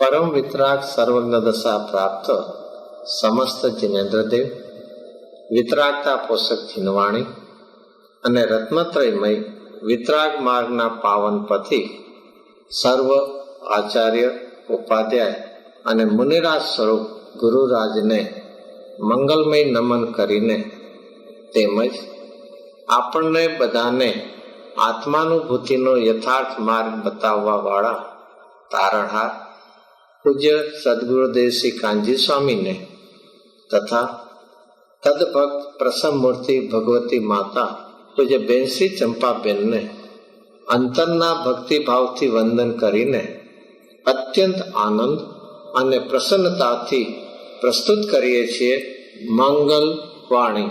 પરમ વિતરાગ સર્વજ્ઞ દશા પ્રાપ્ત સમસ્ત જિનેન્દ્રદેવ, વિતરાગતા પોષક જીનવાણી અને રત્નત્રયમય વિતરાગ માર્ગના પાવન પથી સર્વ આચાર્ય, ઉપાધ્યાય અને મુનિરાજ સ્વરૂપ ગુરુરાજને મંગલમય નમન કરીને તેમજ આપણને બધાને આત્માનુભૂતિનો યથાર્થ માર્ગ બતાવવા વાળા તારણહાર પૂજ્ય સદગુરુદેવ શ્રી કાનજી સ્વામીને તથા તદભક્ત પ્રસન્નમૂર્તિ ભગવતી માતા પૂજ્ય બેનશ્રી ચંપાબેનને અંતરના ભક્તિભાવથી વંદન કરીને અત્યંત આનંદ અને પ્રસન્નતાથી પ્રસ્તુત કરીએ છીએ મંગલ વાણી.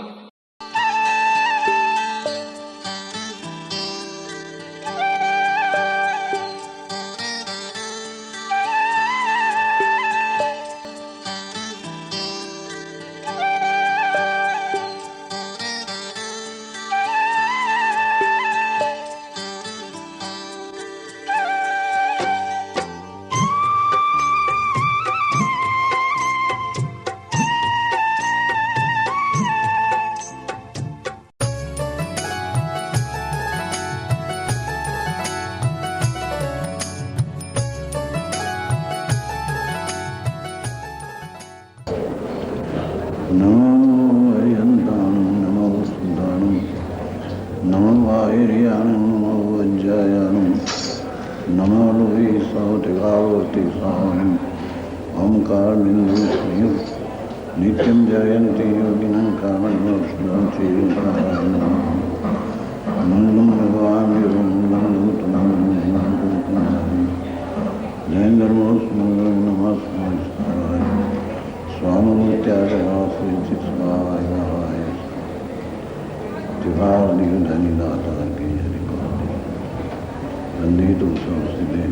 નમો હરિહંતાણું, નમો સુધાણું, નમો વાહિર્યાણું, નમો વજ્જાયાણું, નમો લોહી સૌતિભાવતી સાહમ ઓમકાર બિંદુ સ્મૃત નિત્યમ જયંતિ યોગિનં કામન્મોક્ષદાંતિ મંગલમ ભગવાન જૈનધર્મોસ મંગલમ નમઃ स्वामूर्त्यागवासुचि स्वाय दिवालिधनिदाता की वंदितो संस्थिते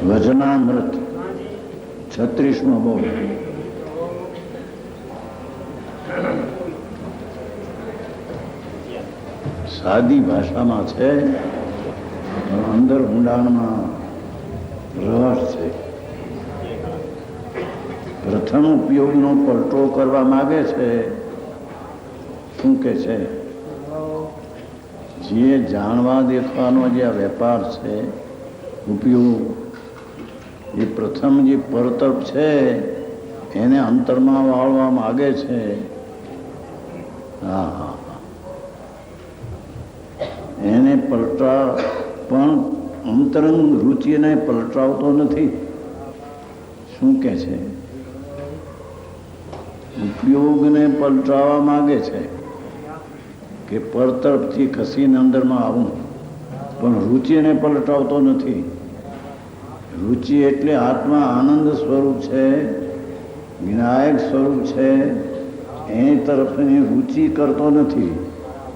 वचनामृत 36મો બોલ. સાદી ભાષામાં છે, અંદર ઊંડાણમાં રહસ્ય છે. પ્રથમ ઉપયોગનો પલટો કરવા માગે છે. શું કે છે? જે જાણવા દેખવાનો જે આ વેપાર છે, ઉપયોગ, એ પ્રથમ જે પરતપ છે એને અંતરમાં વાળવા માગે છે. હા હા, એને પલટા પણ અંતરંગ રુચિને પલટાવતો નથી. શું કે છે? ઉપયોગને પલટાવવા માગે છે કે પર તરફથી ખસીને અંદરમાં આવું, પણ રુચિને પલટાવતો નથી. રુચિ એટલે આત્મા આનંદ સ્વરૂપ છે, વિનાયક સ્વરૂપ છે, એની તરફની રુચિ કરતો નથી.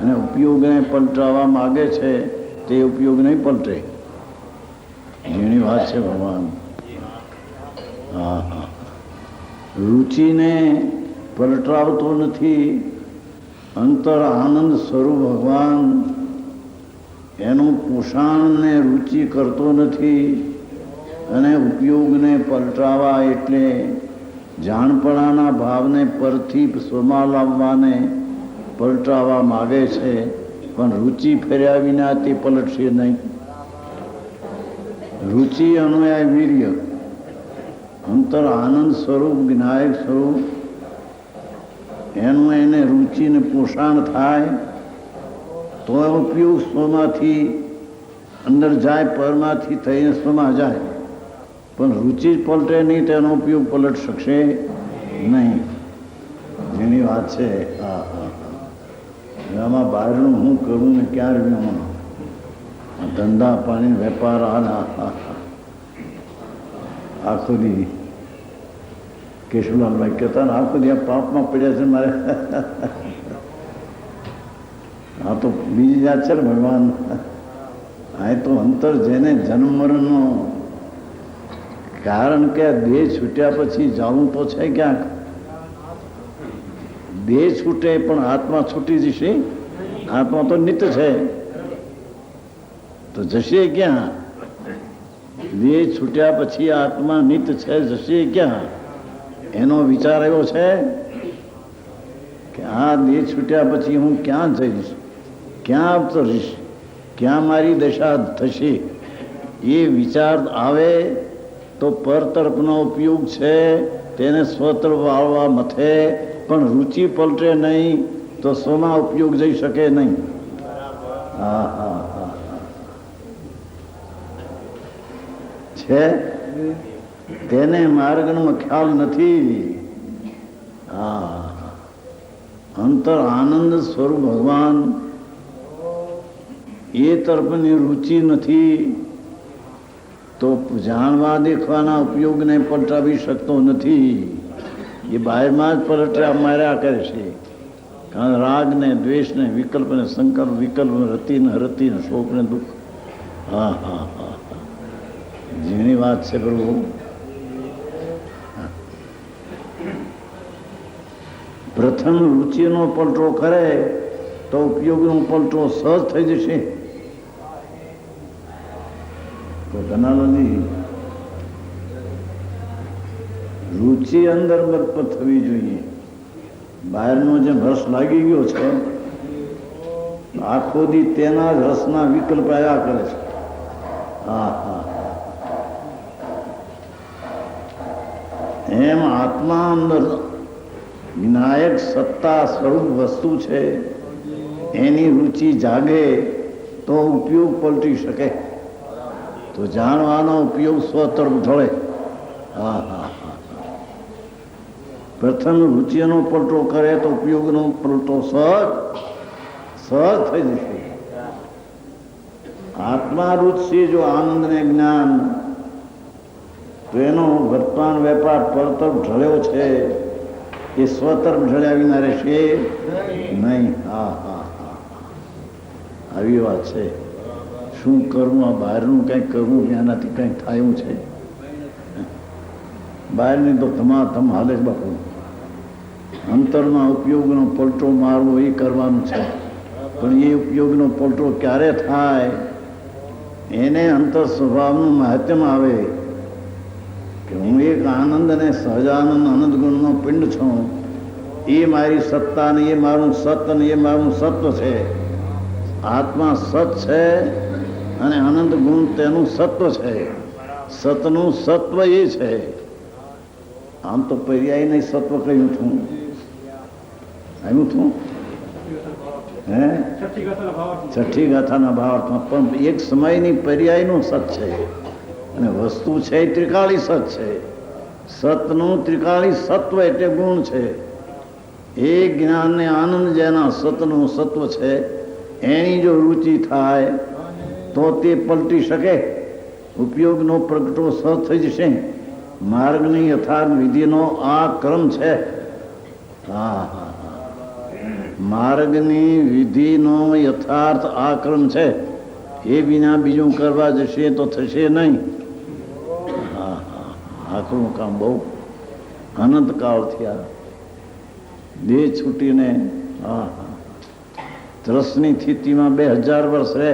અને ઉપયોગને પલટાવવા માગે છે, તે ઉપયોગ નહીં પલટે. જેની વાત છે ભગવાન. હા હા, રુચિને પલટાવતો નથી. અંતર આનંદ સ્વરૂપ ભગવાન એનું પોષણને રુચિ કરતો નથી. અને ઉપયોગને પલટાવવા એટલે જાણપણાના ભાવને પરથી સ્વમાં લાવવાને પલટાવવા માગે છે, પણ રુચિ ફેર્યા વિના તે પલટશે નહીં. રુચિ અનુયાય વીર્ય, અંતર આનંદ સ્વરૂપ વિનાયક સ્વરૂપ, એનું એને રુચિને પોષણ થાય તો ઉપયોગ સ્વમાંથી અંદર જાય, પરમાંથી થઈને સ્વમાં જાય. પણ રુચિ પલટે નહીં, તેનો ઉપયોગ પલટ શકશે નહીં. જેની વાત છે. હા હા, આમાં બહારનું હું કરું ને ક્યારે આમાં ધંધા પાણી વેપાર આખો દી કેશુલાલભાઈ કહેતા ને આખો દી આ પાપમાં પડ્યા છે મારે. આ તો બીજી જાત છે ને ભગવાન. આ તો અંતર જેને જન્મ મરણનો, કારણ કે આ દેહ છૂટ્યા પછી જવું તો છે ક્યાંક. દેહ છૂટે પણ આત્મા છૂટી જશે. આત્મા તો નિત્ય છે. તો જશે ક્યાં? દેહ છૂટ્યા પછી આત્મા નિત્ય છે, જશે ક્યાં? એનો વિચાર આવ્યો છે કે આ દેહ છૂટ્યા પછી હું ક્યાં જઈશ, ક્યાં અવતરીશ, ક્યાં મારી દશા થશે? એ વિચાર આવે તો પરતરફનો ઉપયોગ છે, તેને સ્વતરફ વાળવા મથે, પણ રુચિ પલટે નહીં તો સ્વમાં ઉપયોગ જઈ શકે નહીં. હા હા હા છે તેને માર્ગનો ખ્યાલ નથી. હા, અંતર આનંદ સ્વરૂપ ભગવાન એ તરફની રુચિ નથી તો જાણવા દેખવાના ઉપયોગને પલટાવી શકતો નથી. એ બહારમાં જ પલટ્યા માર્યા કરે છે. કારણ રાગ ને દ્વેષ ને વિકલ્પ ને સંકલ્પ, વિકલ્પ રતિ ને હરતિ ને શોક ને દુઃખ. હા હા હા, જેની વાત છે પ્રભુ. પ્રથમ રુચિનો પલટો કરે તો ઉપયોગનો પલટો સહજ થઈ જશે. તો ધનાલજી, રુચિ અંદર બરપત થવી જોઈએ. બહારનો જે રસ લાગી ગયો છે આખો દી તેના જ રસના વિકલ્પ આવ્યા કરે છે. હા હા, એમ આત્મા અંદર વિનાયક સત્તા સ્વરૂપ વસ્તુ છે, એની રુચિ જાગે તો ઉપયોગ પલટી શકે, તો જાણવાનો ઉપયોગ સ્વતરફ ઢળે. હા હા હા, પ્રથમ રુચિનો પલટો કરે તો ઉપયોગનો પલટો સહજ થઈ જશે. આત્મા રુચિ જો આનંદ ને જ્ઞાન, તો એનો વર્તમાન વેપાર પરતરફ ઢળ્યો છે, એ સ્વતરફ ઢળ્યા વિના રહેશે નહીં. હા હા હા, આવી વાત છે. શું કરવું? આ બહારનું કંઈક કરવું, એનાથી કંઈક થાય છે? બહારની તો ધમાધમ હાલે જ બાપુ. અંતરમાં ઉપયોગનો પલટો મારવો એ કરવાનું છે, પણ એ ઉપયોગનો પલટો ક્યારે થાય? એને અંતર સ્વભાવનું મહાત્મ્ય આવે કે હું એક આનંદ અને સહજાનંદ આનંદ ગુણનો પિંડ છું. એ મારી સત્તા ને એ મારું સત ને એ મારું સત્વ છે. આત્મા સત છે અને આનંદ ગુણ તેનું સત્વ છે. સતનું સત્વ એ છે. આમ તો પર્યાય નહીં સત્વ કહ્યું છું, આવ્યું છું હે છઠ્ઠી ગાથાના ભાવાર્થમાં. પણ એક સમયની પર્યાયનું સત છે અને વસ્તુ છે એ ત્રિકાળી સત છે. સતનું ત્રિકાળી સત્વ એટલે ગુણ છે. એ જ્ઞાન ને આનંદ જેના સતનું સત્વ છે, એની જો રુચિ થાય તો તે પલટી શકે. ઉપયોગનો પ્રગટો સહજ થઈ જશે. માર્ગની યથાર્થ વિધિનો આ ક્રમ છે. હા હા, માર્ગની વિધિનો યથાર્થ આ ક્રમ છે. એ વિના બીજું કરવા જશે તો થશે નહીં. હા હા, આખરું કામ બહુ અનંતકાળથી આ દેહ છૂટીને હા હા ત્રસની સ્થિતિમાં 2000 વર્ષ રહે.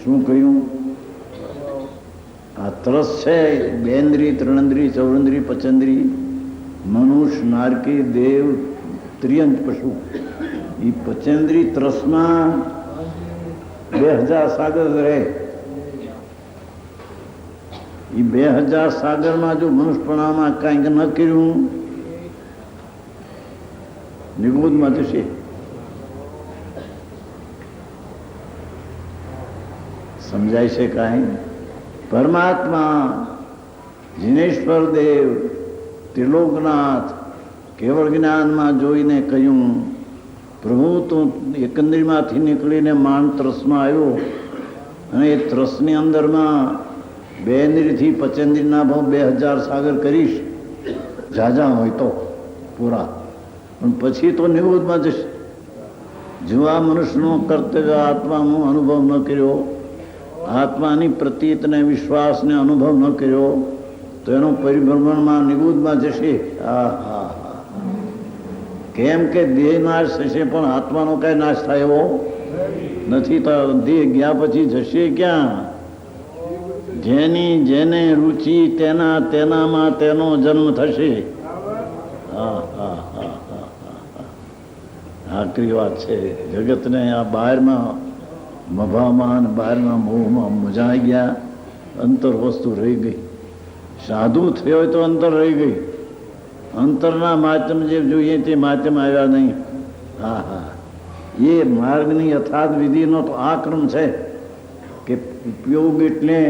શું કહ્યું? આ ત્રસ છે, બેન્દ્રી, ત્રણેન્દ્રી, ચૌરેન્દ્રી, પચેન્દ્રી, મનુષ્ય, નારકી, દેવ, ત્રિયંત પશુ. એ પચેન્દ્રી ત્રસમાં 2000 સાગર રહે. એ 2000 સાગરમાં જો મનુષ્યપણામાં કાંઈક ન કર્યું, નિગોદમાં જશે. સમજાય છે કાંઈ? પરમાત્મા જીનેશ્વર દેવ ત્રિલોકનાથ કેવળ જ્ઞાનમાં જોઈને કહ્યું, પ્રભુ તું એકંદરીમાંથી નીકળીને માંડ ત્રસમાં આવ્યો અને એ ત્રસની અંદરમાં બેન્દ્રીથી પચેન્દ્રીના ભાવ 2000 સાગર કરીશ, ઝાઝા હોય તો પૂરા. પણ પછી તો નિવૃત્તમાં જશે. જો આ મનુષ્યનો કર્તવ્ય આત્માનો અનુભવ ન કર્યો, આત્માની પ્રતીતને વિશ્વાસને અનુભવ ન કર્યો, તો એનો પરિભ્રમણમાં નિગૂઢમાં જશે. હા હા, કેમ કે દેહ નાશ થશે પણ આત્માનો કઈ નાશ થાય એવો નથી તો દેહ ગયા પછી જશે ક્યાં? જેની જેને રુચિ તેના તેનામાં તેનો જન્મ થશે. હા હા હા હા હા, આકરી વાત છે. જગતને આ બહારમાં મભામાં અને બહારના મોહમાં મજાઈ ગયા, અંતર વસ્તુ રહી ગઈ. સાધુ થયો હોય તો અંતર રહી ગઈ, અંતરના માધ્યમ જે જોઈએ તે માધ્યમ આવ્યા નહીં. હા હા, એ માર્ગની યથાર્થ વિધિનો તો આ ક્રમ છે કે ઉપયોગ એટલે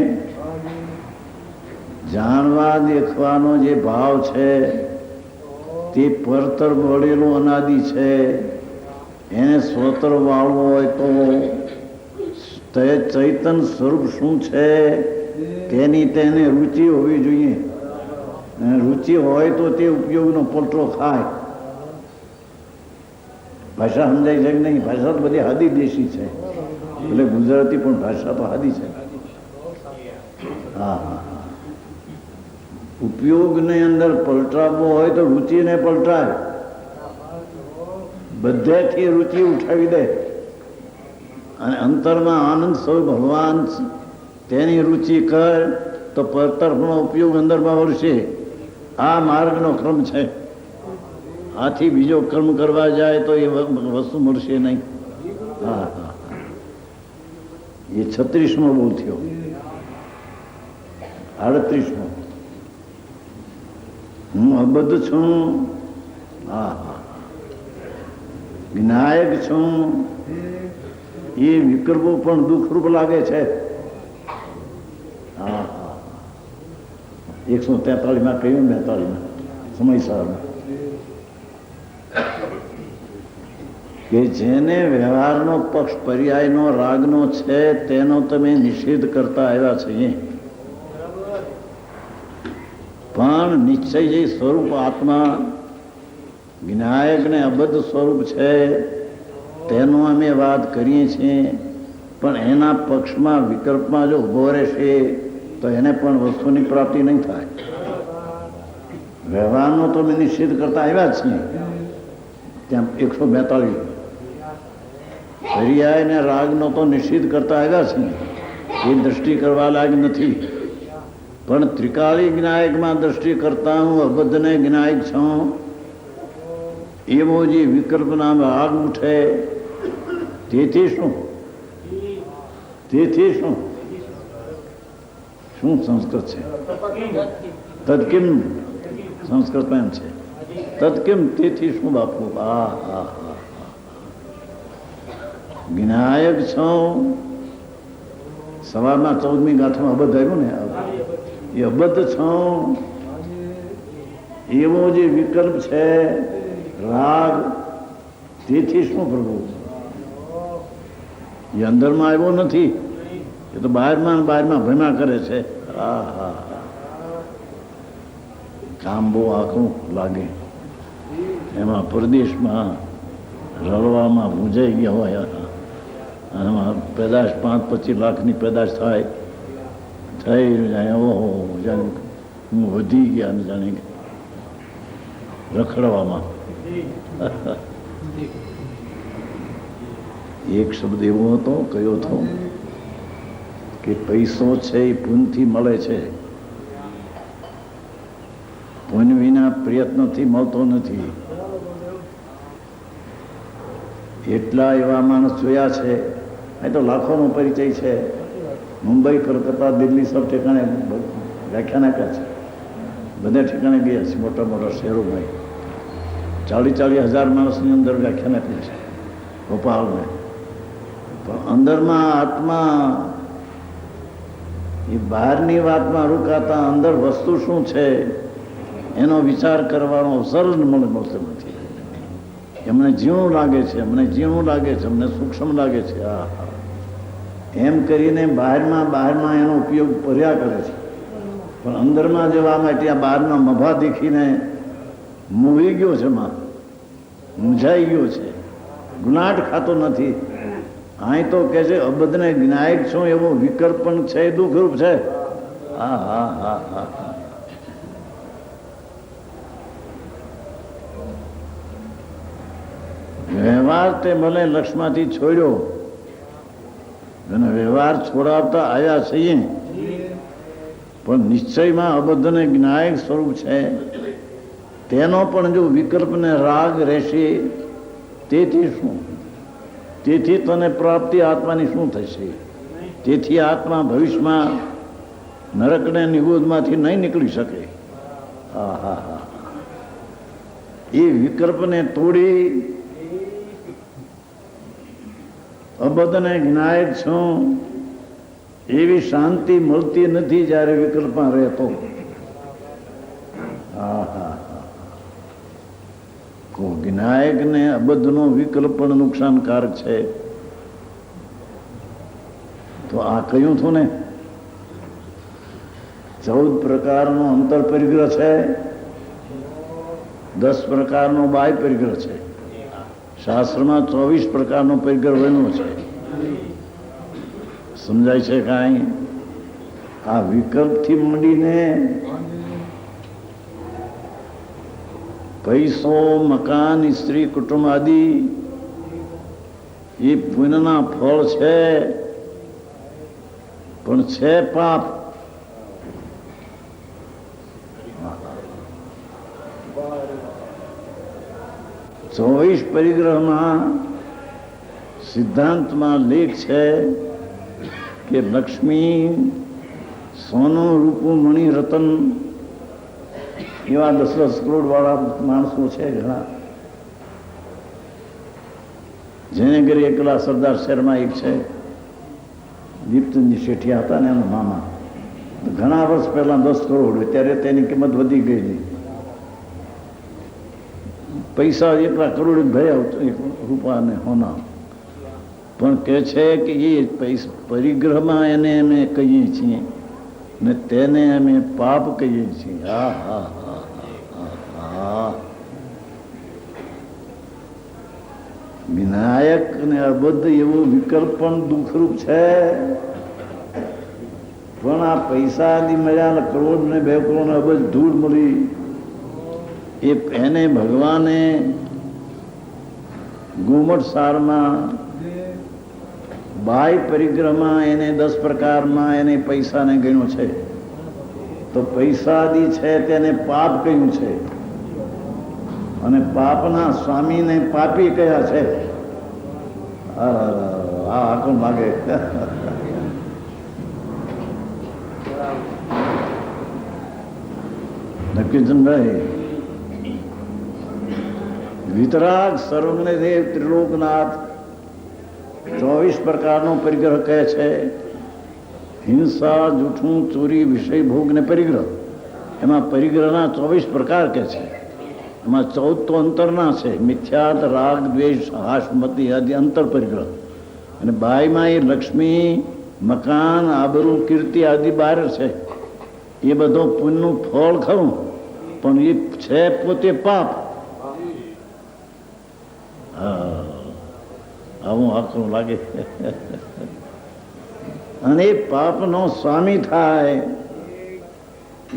જાણવા દેખવાનો જે ભાવ છે તે પરતર વળેલો અનાદિ છે. એને સ્વતર વાળવો હોય તો તે ચૈતન સ્વરૂપ શું છે તેની તેને રુચિ હોવી જોઈએ. રુચિ હોય તો તે ઉપયોગનો પલટો ખાય. ભાષા સમજાય છે કે નહીં? ભાષા તો બધી હાદી દેશી છે, એટલે ગુજરાતી પણ ભાષા તો હાદી છે. હા હા, ઉપયોગની અંદર પલટાવવો હોય તો રુચિને પલટાય. બધેથી રુચિ ઉઠાવી દે અને અંતરમાં આનંદ સ્વરૂપ ભગવાન તેની રુચિ કર તો પરતરફનો ઉપયોગ અંદરમાં વળશે. આ માર્ગનો ક્રમ છે. આથી બીજો કર્મ કરવા જાય તો એ વસ્તુ મળશે નહીં. હા હા, એ 36મો બોલ થયો. 38મો, હું અબદ્ધ છું. હા હા, વિનાયક છું. એ વિકલ્પો પણ દુઃખરૂપ લાગે છે. હા હા, 143માં કહ્યું, 42માં સમયસરમાં કે જેને વ્યવહારનો પક્ષ પર્યાયનો રાગનો છે તેનો તમે નિષેધ કરતા આવ્યા છીએ, પણ નિશ્ચય જે સ્વરૂપ આત્મા વિનાયકને અબદ્ધ સ્વરૂપ છે તેનો અમે વાત કરીએ છીએ. પણ એના પક્ષમાં વિકલ્પમાં જો ઉભો રહેશે તો એને પણ વસ્તુની પ્રાપ્તિ નહીં થાય. વ્યવહારનો તો અમે નિષેધ કરતા આવ્યા જ છીએ. ત્યાં 142 પર્યાય ને રાગનો તો નિષેધ કરતા આવ્યા છીએ. એ દ્રષ્ટિ કરવા લાયક નથી. પણ ત્રિકાળી જ્ઞાયકમાં દ્રષ્ટિ કરતા હું અબદ્ધને જ્ઞાયક છું. એવો જે વિકલ્પના રાગ ઉઠે તેથી શું? તેથી શું? શું સંસ્કૃત છે? તદકિમ સંસ્કૃતમાં એમ છે. તદકિમ તેથી શું બાપુ? હા હા હા, જ્ઞાયક છું. સવારમાં 14મી ગાથામાં અબદ્ધ આવ્યું ને, એ અબદ્ધ છું. એવો જે વિકલ્પ છે રાગ, તેથી શું પ્રભુ? એ અંદરમાં આવ્યો નથી, એ તો બહારમાં ભ્રમા કરે છે. હા હા, કામ બહુ આખું લાગે. એમાં પરદેશમાં રળવામાં ભૂંજાઈ ગયા હોય, આમાં પેદાશ 5-25 લાખની પેદાશ થાય, થઈ જાય. ઓહો, જાણે હું વધી ગયા ને જાણે રખડવામાં. એક શબ્દ એવો હતો, કયો હતો કે પૈસો છે એ પુણ્યથી મળે છે, પુણ્ય વિના પ્રયત્નથી મળતો નથી. એટલા એવા માણસ જોયા છે. અહીં તો લાખોનો પરિચય છે. મુંબઈ, કલકત્તા, દિલ્હી સબ ઠેકાણે વ્યાખ્યાન આપ્યા છે. બધા ઠેકાણે ગયા છે, મોટા મોટા શહેરોમાં 40-40 હજાર માણસની અંદર વ્યાખ્યાન આપ્યું છે ભોપાલમાં. પણ અંદરમાં આત્મા એ બહારની વાતમાં રોકાતા અંદર વસ્તુ શું છે એનો વિચાર કરવાનો અવસર મળતો નથી. એમને ઝીણું લાગે છે, અમને ઝીણું લાગે છે, અમને સૂક્ષ્મ લાગે છે. હા હા, એમ કરીને બહારમાં એનો ઉપયોગ કર્યા કરે છે. પણ અંદરમાં જવા માટે આ બહારના મભા દેખીને મૂવી ગયો છે, મૂંઝાઈ ગયો છે, ગુનાટ ખાતો નથી. અહીં તો કે છે અબદ્ધને જ્ઞાયક છું એવો વિકલ્પ પણ છે, દુઃખરૂપ છે. હા હા હા હા, વ્યવહાર તે ભલે લક્ષમાંથી છોડ્યો અને વ્યવહાર છોડાવતા આવ્યા છીએ, પણ નિશ્ચયમાં અબદ્ધ અને જ્ઞાયક સ્વરૂપ છે. તેનો પણ જો વિકલ્પ ને રાગ રહેશે, તેથી શું? તેથી તને પ્રાપ્તિ આત્માની શું થશે? તેથી આત્મા ભવિષ્યમાં નરકને નિગોદમાંથી નહીં નીકળી શકે. એ વિકલ્પને તોડી અબદ્ધને જ્ઞાયક છું એવી શાંતિ મળતી નથી જ્યારે વિકલ્પમાં રહેતો. જ્ઞાયક ને અબદ્ધનો વિકલ્પ પણ નુકસાનકારક છે. તો આ કહ્યું હતું ને, 14 પ્રકારનો અંતર પરિગ્રહ છે, 10 પ્રકારનો બાહ્ય પરિગ્રહ છે. શાસ્ત્રમાં 24 પ્રકારનો પરિગ્રહ બન્યો છે. સમજાય છે કાંઈ? આ વિકલ્પથી માંડીને પૈસો, મકાન, સ્ત્રી, કુટુંબ આદિ એ પુણ્યના ફળ છે, પણ છે પાપ. 24 પરિગ્રહમાં સિદ્ધાંતમાં લેખ છે કે લક્ષ્મી, સોનું, રૂપું, મણિ, રતન એવા 10-10 કરોડ વાળા માણસો છે ઘણા. જેને ઘરે એકલા સરદાર શહેરમાં એક છે, દીપ્તનજી શેઠિયા હતા ને એના મામા. ઘણા વર્ષ પહેલા 10 કરોડ, ત્યારે તેની કિંમત વધી ગયેલી. પૈસા એટલા કરોડ ભર્યા રૂપાને હોના. પણ કે છે કે એ પરિગ્રહમાં એને અમે કહીએ છીએ ને તેને અમે પાપ કહીએ છીએ. વિનાયક ને અબદ્ધ એવો વિકલ્પ પણ દુઃખરૂપ છે. પણ આ પૈસા આદિ મળ્યા, કરોડ ને 2 કરોડ ને અબજ ધૂળ મળી, એને ભગવાને ગુમટ સારમાં બાહ્ય પરિગ્રહમાં એને 10 પ્રકારમાં એને પૈસાને ગણ્યો છે. તો પૈસાદી છે તેને પાપ કહ્યું છે, અને પાપના સ્વામીને પાપી કયા છે. આ આખો માગે. નકીચંદભાઈ, વિતરાગ, સર્વજ્ઞ દેવ, ત્રિલોકનાથ 24 પ્રકારનો પરિગ્રહ કહે છે. હિંસા, જૂઠું, ચોરી, વિષય ભોગ ને પરિગ્રહ, એમાં પરિગ્રહના 24 પ્રકાર કહે છે. એમાં 14 તો અંતરના છે. મિથ્યાત, રાગ, દ્વેષ, હાસમતિ આદિ અંતર પરિગ્રહ. અને બાયમાં એ લક્ષ્મી, મકાન, આબરૂ, કીર્તિ આદિ બહાર છે. એ બધો પુણ્યનું ફળ ખરું, પણ એ છે પોતે પાપ. આવું આખું લાગે. અને એ પાપનો સ્વામી થાય.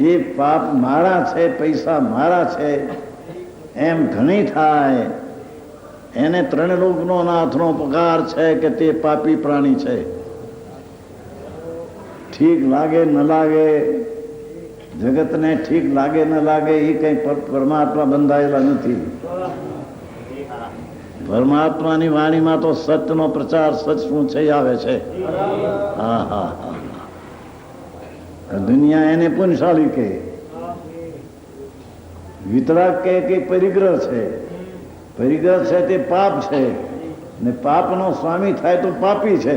એ પાપ મારા છે, પૈસા મારા છે એમ ઘણી થાય. એને 3 લોકનો નાથનો પગાર છે કે તે પાપી પ્રાણી છે. ઠીક લાગે ન લાગે, જગતને ઠીક લાગે ન લાગે, એ કઈ પરમાત્મા બંધાયેલા નથી. પરમાત્માની વાણીમાં તો સત્યનો પ્રચાર, સચ શું છે આવે છે. દુનિયા એને પુણ્યશાળી કહે, વિતરાગ કહે કે પરિગ્રહ છે. પરિગ્રહ છે તે પાપ છે, ને પાપનો સ્વામી થાય તો પાપી છે.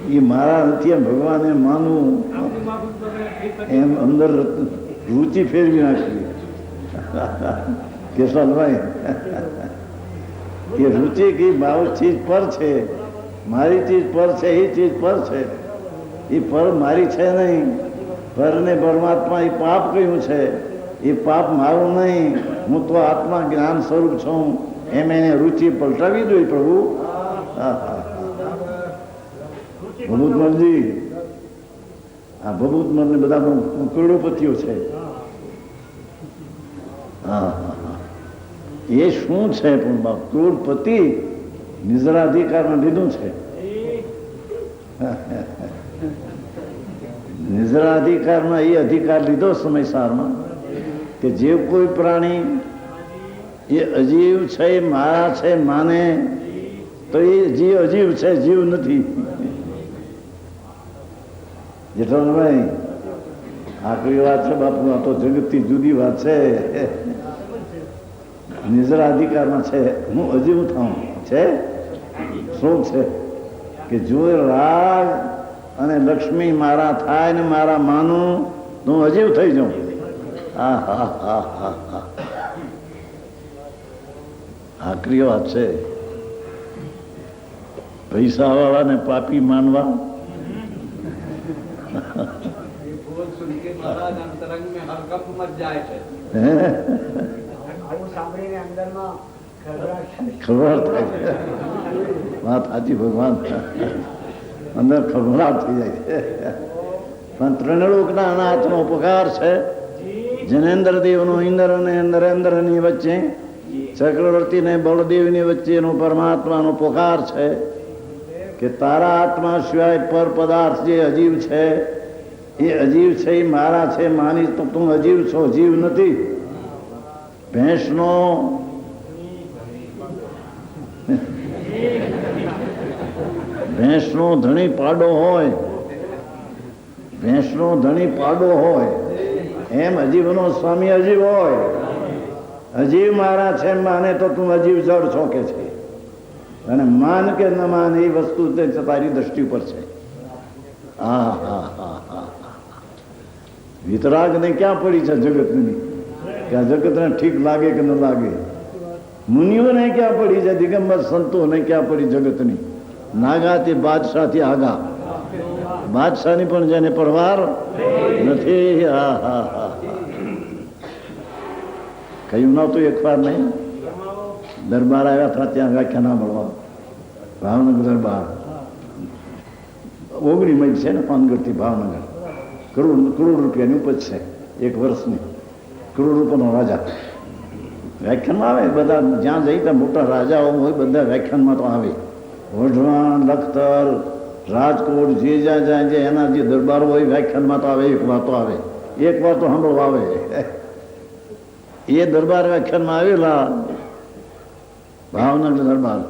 એ મારા નથી એમ ભગવાને માનવું, એમ અંદર રુચિ ફેરવી નાખવી. કેશવભાઈ, એ રુચિ કે મારી ચીજ પર છે, મારી ચીજ પર છે, એ ચીજ પર છે. એ પર મારી છે નહીં. પરને પરમાત્મા એ પાપ કહ્યું છે. એ પાપ મારું નહીં, હું તો આત્મા જ્ઞાન સ્વરૂપ છું. એમ એને રુચિ પલટાવી જોઈએ પ્રભુ. ભભૂતમલજી, આ ભભૂતમલ ને બધા કરોડોપતિઓ છે. એ શું છે? પણ કરોડપતિ નિજરાધિકારમાં લીધું છે. નિજરાધિકારમાં એ અધિકાર લીધો સમયસારમાં કે જે કોઈ પ્રાણી એ અજીવ છે, મારા છે માને તો એ જીવ અજીવ છે, જીવ નથી. જેઠાભાઈ આખરી વાત છે બાપુ, આ તો જગતથી જુદી વાત છે. નિજરાધિકારમાં છે હું અજીવ થાઉં છે. શું છે કે જો રાગ અને લક્ષ્મી મારા થાય ને મારા માનું તો હું અજીવ થઈ જાઉં. હા હા હા હા હા, આકરી વાત છે. પૈસા વાળાને પાપી માનવા, ખબર થાય વાત સાચી. ભગવાન અંદર ખબરાટ થઈ જાય છે. પણ ત્રિલોકના અનાથનો ઉપકાર છે. જનેન્દ્ર દેવનો ઇન્દ્ર અને નરેન્દ્રની વચ્ચે, ચક્રવર્તી ને બળદેવની વચ્ચેનો પરમાત્માનો પોકાર છે કે તારા આત્મા સિવાય પર પદાર્થ જે અજીવ છે એ અજીવ છે, એ મારા છે માની તો તું અજીવ છો, જીવ નથી. ભેંસનો ધણી પાડો હોય, ભેંસનો ધણી પાડો હોય એમ અજીવનો સ્વામી અજીવ હોય. અજીવ મારા છે માને તો તું અજીવ જડ છો કે છે. અને માન કે ન માન એ વસ્તુ તારી દ્રષ્ટિ પર છે. હા હા હા હા, વિતરાગને ક્યાં પડી છે જગતની? કે આ જગતને ઠીક લાગે કે ન લાગે. મુનિઓને ક્યાં પડી છે? દિગંબર સંતોને ક્યાં પડી જગતની? નાગા તે બાદશાહથી આગા, બાદશાહની પણ જેને પરવાર નથી. હા હા હા, કહ્યું નહોતું એક વાર નહીં? દરબાર આવ્યા હતા ત્યાં વ્યાખ્યાના મળવા, ભાવનગર દરબાર. 19 મહિલ છે ને પાનગઢથી ભાવનગર. કરોડ રૂપિયાની ઉપજ છે એક વર્ષની. કરોડ રૂપિયાનો રાજા વ્યાખ્યાનમાં આવે. બધા જ્યાં જઈ ત્યાં મોટા રાજાઓ હોય બધા વ્યાખ્યાનમાં તો આવે. વઢવાણ, લખતર, રાજકોટ, જે જ્યાં જાય છે એના જે દરબાર હોય વ્યાખ્યાનમાં તો આવે. એક વાર તો આવે, એક વાર તો સાંભળવા આવે. એ દરબાર વ્યાખ્યાનમાં આવેલા ભાવનગર દરબાર.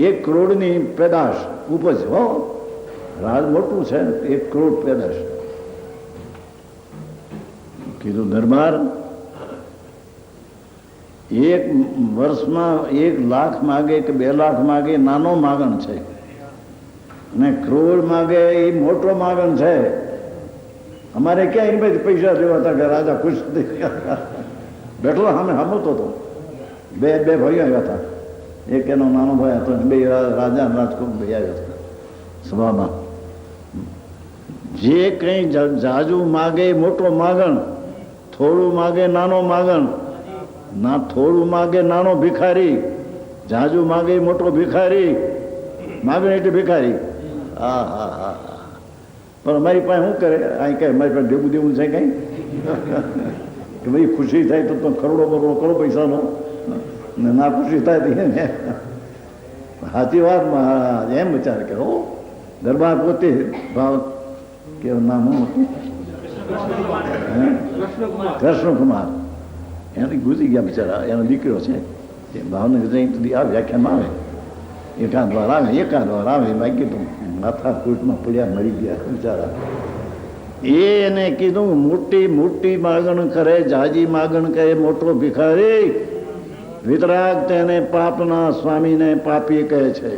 1 કરોડની પેદાશ ઉપજ. હો, રાજ મોટું છે, 1 કરોડ પેદાશ. કીધું દરબાર, 1 વર્ષમાં 1 લાખ માગે કે 2 લાખ માગે નાનો માગણ છે, અને કરોડ માગે એ મોટો માગણ છે. અમારે ક્યાં એ પૈસા જેવા હતા કે રાજા ખુશ થઈ ગયા. બેઠો સામે સાંભળતો હતો. બે ભાઈઓ આવ્યા હતા. એક એનો નાનો ભાઈ હતો, 2 રાજા રાજકોટ ભાઈ આવ્યા હતા સભામાં. જે કંઈ જાજુ માગે મોટો માગણ, થોડું માગે નાનો માગણ, ના થોડું માગે નાનો ભિખારી, જાજુ માગે મોટો ભિખારી. માગણ એટલે ભિખારી. હા હા હા હા, પણ અમારી પાસે શું કરે? અહીં કહે અમારી પાસે ભેગું દેવું છે કંઈ કે ભાઈ ખુશી થાય તો કરોડો બરોડો કરો પૈસાનો, ને ના ખુશી થાય તો સાચી વાત એમ વિચાર કરો. દરબાર પોતે ભાવ કેવું નામ કૃષ્ણકુમાર, એને ગુજરી ગયા બિચારા. એનો દીકરો છે તે ભાવનગર જઈ આ વ્યાખ્યાનમાં આવે. એકાદ વાર આવે બાકી તો માથા કૂટમાં પડ્યા, મરી ગયા બિચારા. એને કીધું મોટી માગણ કરે, જાજી માગણ કરે મોટો ભિખારી. વિતરાગ તેને પાપના સ્વામીને પાપી કહે છે.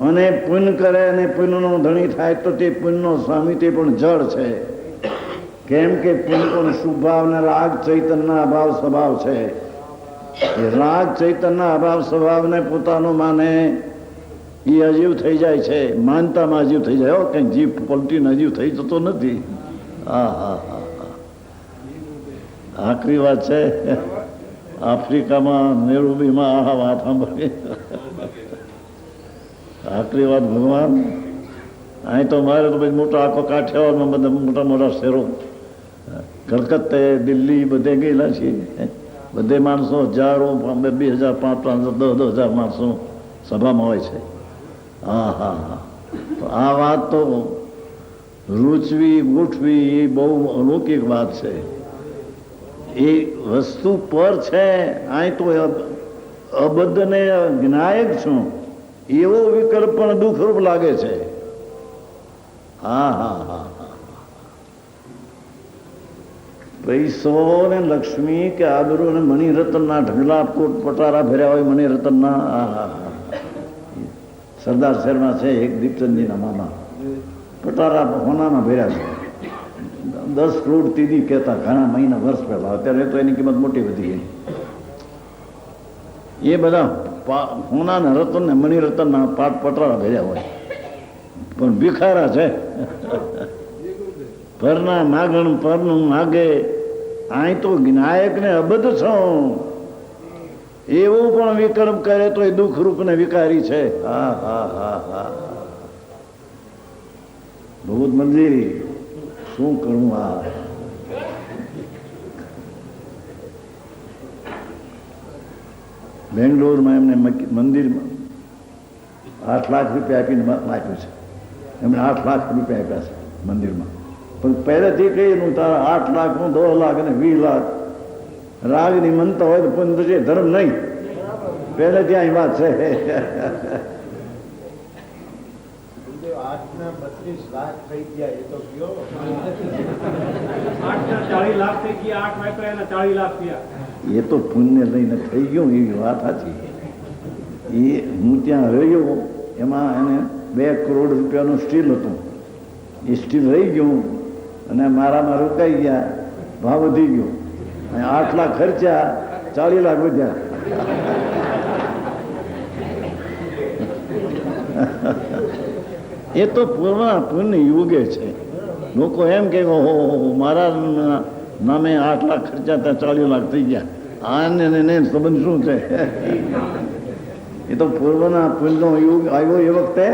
અને પુણ્ય કરે અને પુણ્યનો ધણી થાય તો તે પુણ્યનો સ્વામી તે પણ જળ છે. કેમ કે પુણ્ય પણ શુભાવ ને રાગ ચૈતન્યના અભાવ સ્વભાવ છે. એ રાગ ચૈતન્યના અભાવ સ્વભાવને પોતાનો માને એ અજીવ થઈ જાય છે. માનતામાં અજીવ થઈ જાય. કંઈ જીવ પલટીને અજીવ થઈ જતો નથી. હા હા હા હા, આખરી વાત છે. આફ્રિકામાં નેરોબીમાં આ વાત સાંભળી. આખરી વાત ભગવાન. અહીં તો મારે તો પછી મોટા આખો કાઠિયાવાડમાં બધા મોટા શહેરો, કલકત્તા, દિલ્હી બધે ગયેલા છીએ. બધે માણસો હજારો 2,000 5,000 10,000 માણસો સભામાં હોય છે. હા હા હા, તો આ વાત તો રૂચવી ગોઠવી એ બહુ અલૌકિક વાત છે. એ વસ્તુ પર છે. અહીં તો અબદ્ધને જ્ઞાયક છું એવો વિકલ્પ પણ દુઃખરૂપ લાગે છે. હા હા હા હા, પૈસો ને લક્ષ્મી કે આબરૂ ને મણિરત્નના ઢગલા કોટ પટારા ભર્યા હોય મણિરત્નના. સરદાર શહેરમાં છે એક દીપચંદજીના મામા, પટારા હોનાના ભર્યા છે. 10 કરોડ તીદી કહેતા ઘણા મહિના વર્ષ પહેલા. અત્યારે તો એની કિંમત મોટી વધી ગઈ. એ બધા હોનાના રતન ને મણિરત્નના પટારા ભર્યા હોય પણ ભિખારા છે. પરના માગણ પરનું માગે. અહીં તો જ્ઞાયક ને અબદ્ધ છો એવું પણ વિકલ્પ કરે તો એ દુઃખરૂપ ને વિકારી છે. હા હા હા હા, બહુ જ મંદિરી શું કરવું. આ બેંગ્લોરમાં એમને મંદિરમાં 8 લાખ રૂપિયા આપીને નાખ્યું છે. એમણે 8 લાખ રૂપિયા આપ્યા છે મંદિરમાં. પણ પહેલેથી કહીનું તારા 8 લાખ 10 લાખ અને 20 લાખ રાગની મનતા હોય તો પણ છે ધર્મ નહીં. પહેલેથી અહીં વાત છે. 32 લાખ થઈ ગયા. એ તો કયો 40 લાખ થઈ ગયા. 8 વાગ્યા એના 40 લાખ થયા. એ તો પુણ્ય લઈને થઈ ગયું એવી વાત સાચી. એ હું ત્યાં રહ્યો એમાં એને 2 કરોડ રૂપિયાનું સ્ટીલ હતું. એ સ્ટીલ રહી ગયું અને મારામાં રોકાઈ ગયા. ભાવ વધી ગયો અને 8 લાખ ખર્ચ્યા, 40 લાખ વધ્યા. એ તો પુણ્ય યુગે છે. લોકો એમ કે મારા નામે 8 લાખ ખર્ચા ત્યાં 40 લાખ થઈ ગયા. આને સંબંધ શું છે? એ તો પૂર્વના પુણ્યનો યુગ આવ્યો એ વખતે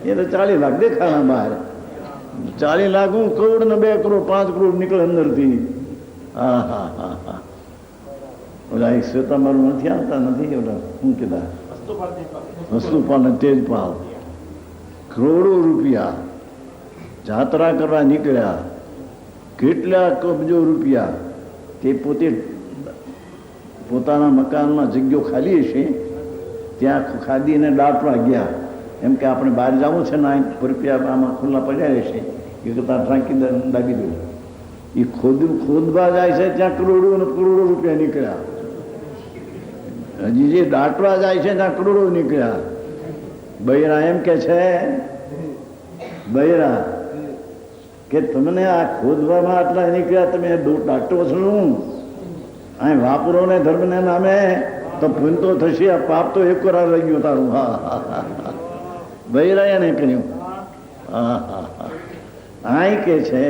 એ તો 40 લાખ દેખાણા બહાર. 40 લાખ હું કરોડ ને 2 કરોડ 5 કરોડ નીકળે અંદરથી. હા હા હા હા, ઓલા એક શ્વેતાંબરનું નથી આવતા નથી ઓલા શું કીધા વસ્તુપાલ ને તેજપાલ, કરોડો રૂપિયા જાત્રા કરવા નીકળ્યા. કેટલા કબજો રૂપિયા તે પોતે પોતાના મકાનમાં જગ્યો ખાલી હશે ત્યાં ખાદીને દાટવા ગયા. એમ કે આપણે બહાર જવું છે ને રૂપિયા આમાં ખુલ્લા પડ્યા રહેશે એ કરતાં ટાંકી દાબી દઉં. એ ખોદવા જાય છે ત્યાં કરોડો ને કરોડો રૂપિયા નીકળ્યા. હજી જે દાટવા જાય છે ત્યાં કરોડો નીકળ્યા. બૈરા એમ કે છે, બૈરા કે તમને આ ખોદવામાં આટલા નીકળ્યા, તમે દાટો છો શું? અહીં વાપરો ને ધર્મને નામે તો પૂન તો થશે, આ પાપ તો એક વાર રહી ગયું તારું. હા હા હા, બૈરા એને કહ્યું. હા હા હા, અહીં કે છે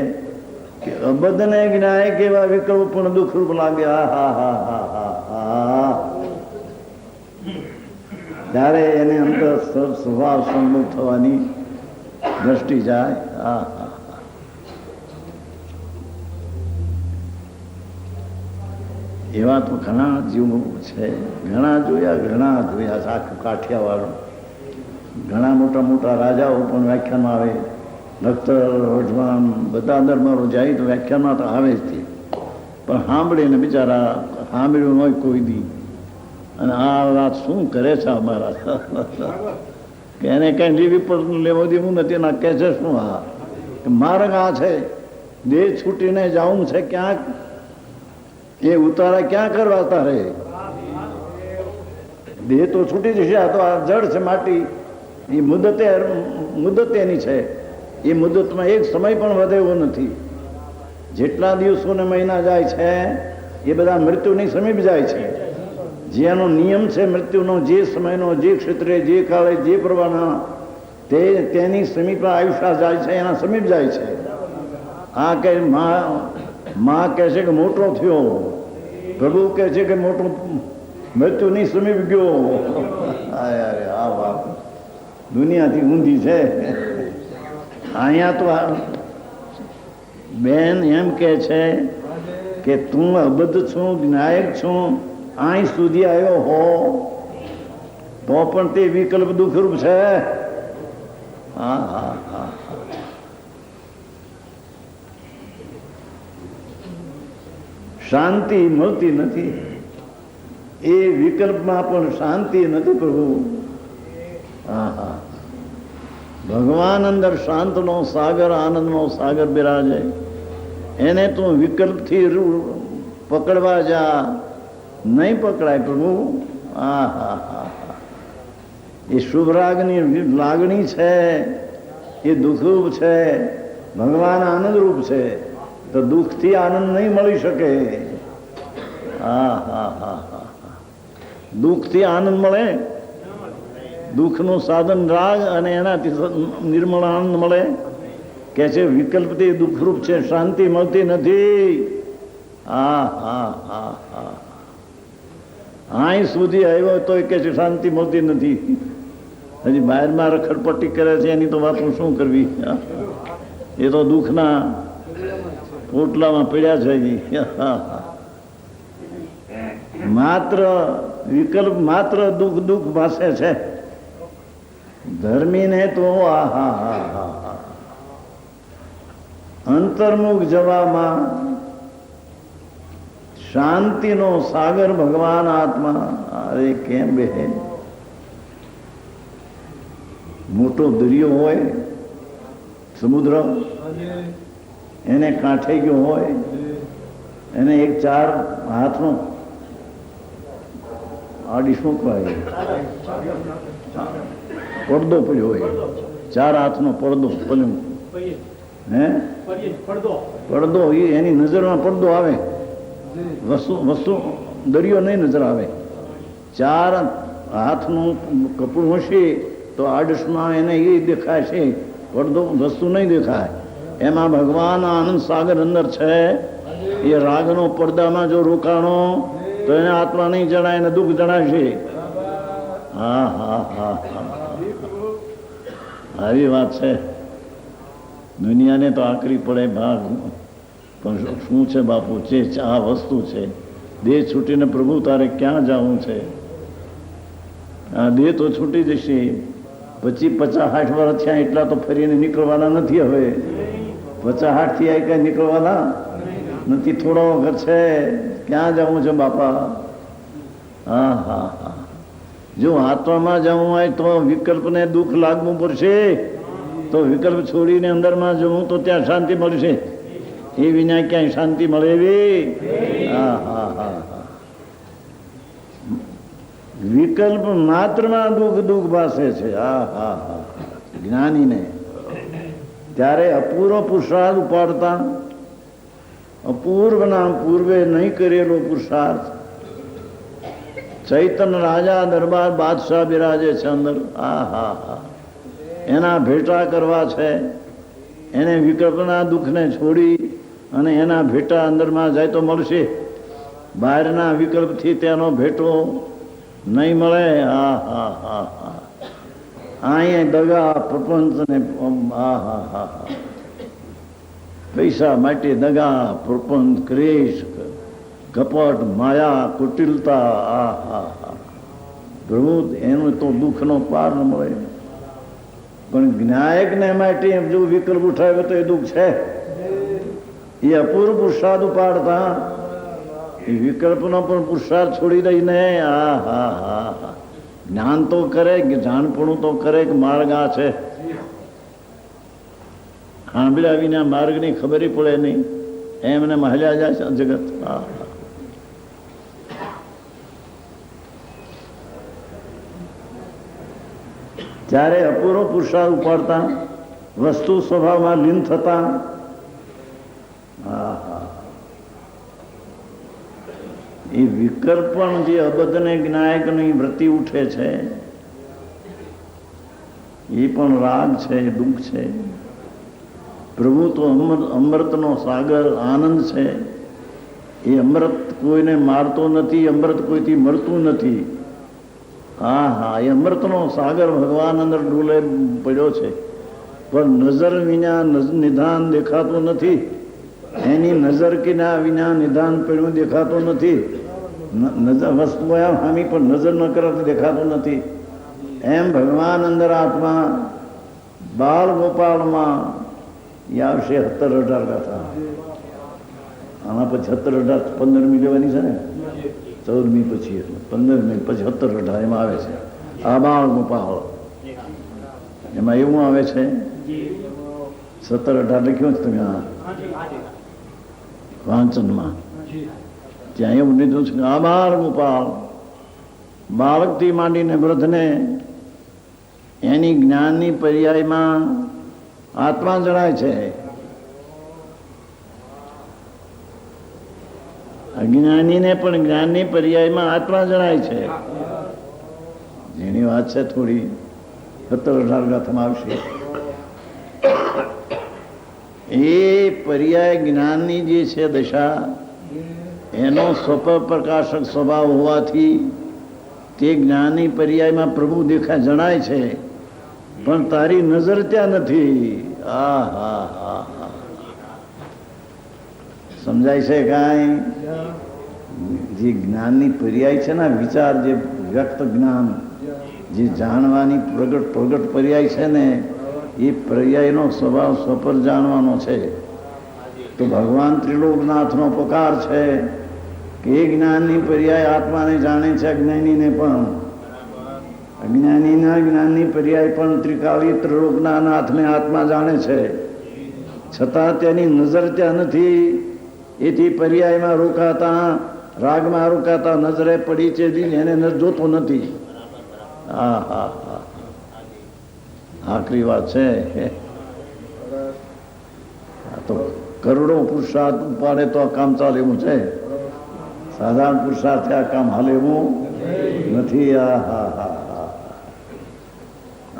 કે અબદ્ધને જ્ઞાય કેવા વિકલ્પ પણ દુઃખરૂપ લાગે. હા હા હા હા હા હા, ત્યારે એને અંદર સ્વભાવ સંમુખ થવાની દ્રષ્ટિ જાય. હા હા, એવા તો ઘણા જીવો છે. ઘણા જોયા આખું કાઠિયાવાડ. ઘણા મોટા મોટા રાજાઓ પણ વ્યાખ્યાનમાં આવે. લખતર વઢવાણ બધા દરબારો જાય તો વ્યાખ્યાનમાં તો આવે જ તે. પણ સાંભળીને બિચારા સાંભળ્યું હોય કોઈ દી અને આ વાત શું કરે છે અમારા કે એને કંઈ લીવી પર લેવો દેવું નથી. ના કહે છે શું? હા, માર્ગ આ છે, દેહ છૂટીને જાવું છે ક્યાંક, એ ઉતારા ક્યાં કરવા તારે? દેહ તો છૂટી જશે. આ તો આ જળ છે, માટી. એ મુદત એની છે. એ મુદતમાં એક સમય પણ વધે એવો નથી. જેટલા દિવસો ને મહિના જાય છે એ બધા મૃત્યુની સમીપ જાય છે. જેનો નિયમ છે મૃત્યુનો, જે સમયનો, જે ક્ષેત્રે, જે કાળે, જે પ્રવાહના તેની સમીપ આયુષ્ય જાય છે, એના સમીપ જાય છે. આ કે માં કહે છે કે મોટો થયો, પ્રભુ કહે છે કે મોટો મૃત્યુની સમીપ ગયો. આ વાત દુનિયાથી ઊંધી છે. અહીંયા તો બેન એમ કે છે કે તું અબદ્ધ છું, જ્ઞાયક છું, અહીં સુધી આવ્યો હો તો પણ તે વિકલ્પ દુઃખરૂપ છે. હા હા હા. શાંતિ મળતી નથી, એ વિકલ્પમાં પણ શાંતિ નથી પ્રભુ. હા હા. ભગવાન અંદર શાંતનો સાગર, આનંદનો સાગર બિરાજે, એને તું વિકલ્પથી પકડવા જા, નહીં પકડાય પ્રભુ. હા હા હા. એ શુભ રાગની લાગણી છે, એ દુઃખરૂપ છે, ભગવાન આનંદરૂપ છે, તો દુઃખથી આનંદ નહીં મળી શકે. હા હા હા હા. દુઃખથી આનંદ મળે, દુઃખનું સાધન રાગ અને એનાથી નિર્મળ આનંદ મળે. કે છે વિકલ્પથી દુઃખરૂપ છે, શાંતિ મળતી નથી. હા હા હા હા. અહીં સુધી આવ્યો તો કે છે શાંતિ મળતી નથી. હજી બહારમાં રખડપટ્ટી કરે છે, એની તો વાતો શું કરવી. એ તો દુઃખના પોટલામાં પડ્યા છે. માત્ર વિકલ્પ, માત્ર દુઃખ દુઃખ પાસે છે. ધર્મીને તો આહા હા હા હા. અંતર્મુખ જવામાં શાંતિનો સાગર ભગવાન આત્મા. અરે કેમ બે મોટો દરિયો હોય, સમુદ્ર, એને કાંઠે ગયો હોય, એને એક 4 હાથનો આડી શું કહેવાય પડદો પડ્યો હોય, 4 હાથનો પડદો પડ્યો. હે પડદો, એની નજરમાં પડદો આવે, વસ્તુ દરિયો નહીં નજર આવે. 4 હાથનું કપડું હશે તો આડસમાં એને એ દેખાય છે, પડદો વસ્તુ નહીં દેખાય. એમાં ભગવાન આનંદ સાગર અંદર છે. એ રાગનો પડદામાં જો રોકાણો તો એને આત્મા નહીં જણાય, એને દુઃખ જણાશે. હા હા હા હા. આવી વાત છે. દુનિયાને તો આકરી પડે ભાગ, પણ શું છે બાપુ, છે આ વસ્તુ છે. દેહ છૂટીને પ્રભુ તારે ક્યાં જવું છે? આ દેહ તો છૂટી જશે, પછી 50-60 વર્ષ થયા એટલા તો ફરીને નીકળવાના નથી. હવે 50-60 થી કઈ નીકળવાના નથી, થોડો વખત છે. ક્યાં જવું છે બાપા? હા હા હા. જો આત્મામાં જવું હોય તો વિકલ્પને દુઃખ લાગવું પડશે, તો વિકલ્પ છોડીને અંદરમાં જવું તો ત્યાં શાંતિ મળશે. એ વિના ક્યાંય શાંતિ મળે એવી? હા હા હા હા. વિકલ્પ માત્રમાં દુઃખ દુઃખ પાસે છે. હા હા હા. જ્ઞાનીને ત્યારે અપૂર્વ પુરુષાર્થ ઉપાડતા, અપૂર્વના પૂર્વે નહીં કરેલો પુરુષાર્થ. ચૈતન્ય રાજા દરબાર બાદશાહ બિરાજે છે અંદર. હા હા હા. એના ભેટા કરવા છે, એને વિકલ્પના દુઃખને છોડી અને એના ભેટા અંદરમાં જાય તો મળશે. બહારના વિકલ્પથી તેનો ભેટો નહીં મળે. હા હા હા હા. અહીંયા દગા પ્રપંચને હા હા હા હા. પૈસા માટે દગા પ્રપંચ, ક્લેશ, કપટ, માયા, કુટિલતા. આ હા હા. પ્રભુ એનું તો દુઃખનો પાર ન મળે. પણ જ્ઞાયકને માટે જો વિકલ્પ ઉઠાવ્યો તો એ દુઃખ છે. એ અપૂર્વ પુરુષાર્થ ઉપાડતા એ વિકલ્પનો પણ પુરુષાર્થ છોડી દઈને હા હા હા હા. જ્ઞાન તો કરે, જાણપણું તો કરે કે માર્ગ આ છે. સાંભળ્યા વિના માર્ગની ખબર પડે નહીં, એમને મહલ્યા જાય છે જગત. હા હા. ત્યારે અપૂર્વ પુરુષાર્થ ઉપાડતા, વસ્તુ સ્વભાવમાં લીન થતા. હા હા. એ વિકલ્પ પણ જે અબદ્ધને જ્ઞાયકની વૃત્તિ ઉઠે છે, એ પણ રાગ છે, દુઃખ છે. પ્રભુ તો અમૃતનો સાગર આનંદ છે. એ અમૃત કોઈને મારતો નથી, અમૃત કોઈથી મળતું નથી. હા હા. એ અમૃતનો સાગર ભગવાન અંદર ડૂલે પડ્યો છે, પણ નજર વિના નિધાન દેખાતું નથી. એની નજર કે ના વિના નિદાન પડ્યું દેખાતું નથી. નજર વસ્તુ એમ હામી પણ નજર ન કરે તો દેખાતું નથી. એમ ભગવાન અંદર આત્મા બાલ ગોપાળમાં એ આવશે 17-18 ગાથા. આના પછી 17-18 15મી લેવાની છે ને, 14મી પછી એટલે 15મી પછી 17-18 એમાં આવે છે. આ બાળ ગોપાળ એમાં એવું આવે છે 17-18 લખ્યું છે તમે આ વાંચનમાં. ત્યાં એવું લીધું છે કે આ બાળ ગોપાળ બાળકથી માંડીને વૃદ્ધને એની જ્ઞાનની પર્યાયમાં આત્મા જણાય છે. અજ્ઞાનીને પણ જ્ઞાનની પર્યાયમાં આત્મા જણાય છે. જેની વાત છે થોડી 17-18 ગાથામાં આવશે. એ પર્યાય જ્ઞાનની જે છે દશા એનો સ્વપ્રકાશક સ્વભાવ હોવાથી તે જ્ઞાનની પર્યાયમાં પ્રભુ દેખા જણાય છે, પણ તારી નજર ત્યાં નથી. આ હા હા હા સમજાય છે કાંઈ? જે જ્ઞાનની પર્યાય છે ને, વિચાર જે વ્યક્ત જ્ઞાન જે જાણવાની પ્રગટ પર્યાય છે ને, એ પર્યાયનો સ્વભાવ સ્વપર જાણવાનો છે. તો ભગવાન ત્રિલોકનાથનો પકાર છે કે એ જ્ઞાનની પર્યાય આત્માને જાણે છે, અજ્ઞાનીને પણ. અજ્ઞાનીના જ્ઞાનની પર્યાય પણ ત્રિકાળી ત્રિલોકના નાથને આત્મા જાણે છે, છતાં તેની નજર ત્યાં નથી. એથી પર્યાયમાં રોકાતા, રાગમાં રોકાતા નજરે પડી છે, એને જોતો નથી. હા હા હા આખરી વાત છે. તો કરોડો પુરુષાર્થ ઉપાડે તો આ કામ ચાલે એવું છે. સાધારણ પુરુષાર્થે આ કામ હાલે એવું નથી. આ હા હા હા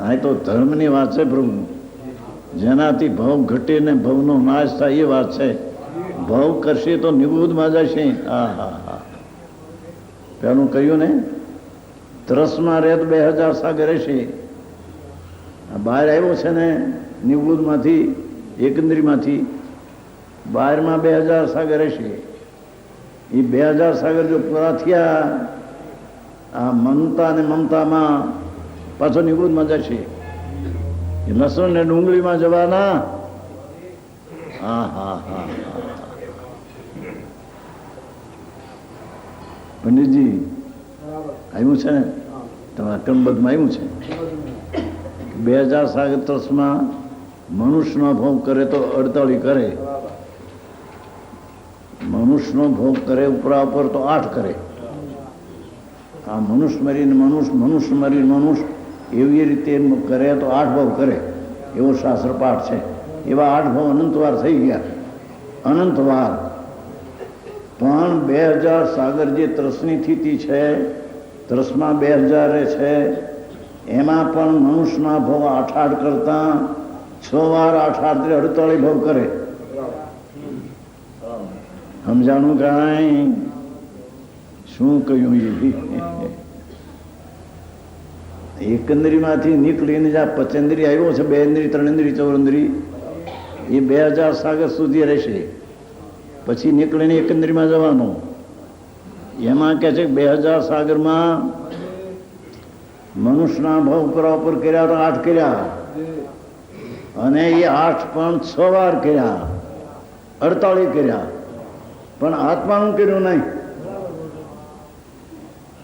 આ તો ધર્મની વાત છે પ્રભુ. જેનાથી ભવ ઘટે ને ભવનો નાશ થાય એ વાત છે. ભવ કરશે તો નિબુદ્ધમાં જશે. હા હા હા પેલું કહ્યું ને, ત્રસમાં રહે તો 2000 સાગર રહેશે. બહાર આવ્યો છે ને નિવૃત્તમાંથી, એકંદરીમાંથી, બહારમાં 2000 સાગર રહેશે. એ 2000 સાગર જો પૂરા થયા, આ મમતા ને મમતામાં પાછો નિવૃત્તમાં જશે. એ લસણ ને ડુંગળીમાં જવાના. હા હા હા પંડિતજી આવ્યું છે ને તમારા ક્રમબદ્ધમાં આવ્યું છે. 2000 સાગર ત્રસમાં મનુષ્યનો ભોગ કરે તો 48 કરે, મનુષ્યનો ભોગ કરે ઉપરા ઉપર તો 8 કરે. આ મનુષ્ય મરીને મનુષ્ય મરીને મનુષ્ય એવી રીતે કરે તો 8 ભાવ કરે, એવો શાસ્ત્ર પાઠ છે. એવા 8 ભાવ અનંતવાર થઈ ગયા, અનંતવાર. પણ 2000 સાગર જે ત્રસની સ્થિતિ છે, ત્રસમાં 2000 છે, એમાં પણ મનુષ્યના ભાવ 8 કરતા 6 વાર 8 48 ભાવ કરે. સમજાણું કાંઈ? શું કહ્યું? એકંદરીમાંથી નીકળીને જ્યાં પચેન્દ્રી આવ્યો છે, 2 ઇન્દ્રી 3 ઇન્દ્રી 4 ઇન્દ્રી, એ 2000 સાગર સુધી રહેશે. પછી નીકળીને એકંદરીમાં જવાનું. એમાં કહે છે કે 2000 સાગરમાં મનુષ્યના ભાવ ઉપર કર્યા તો 8 કર્યા, અને એ 8 પણ 6 વાર કર્યા, 48 કર્યા. પણ આત્માનું કર્યું નહીં.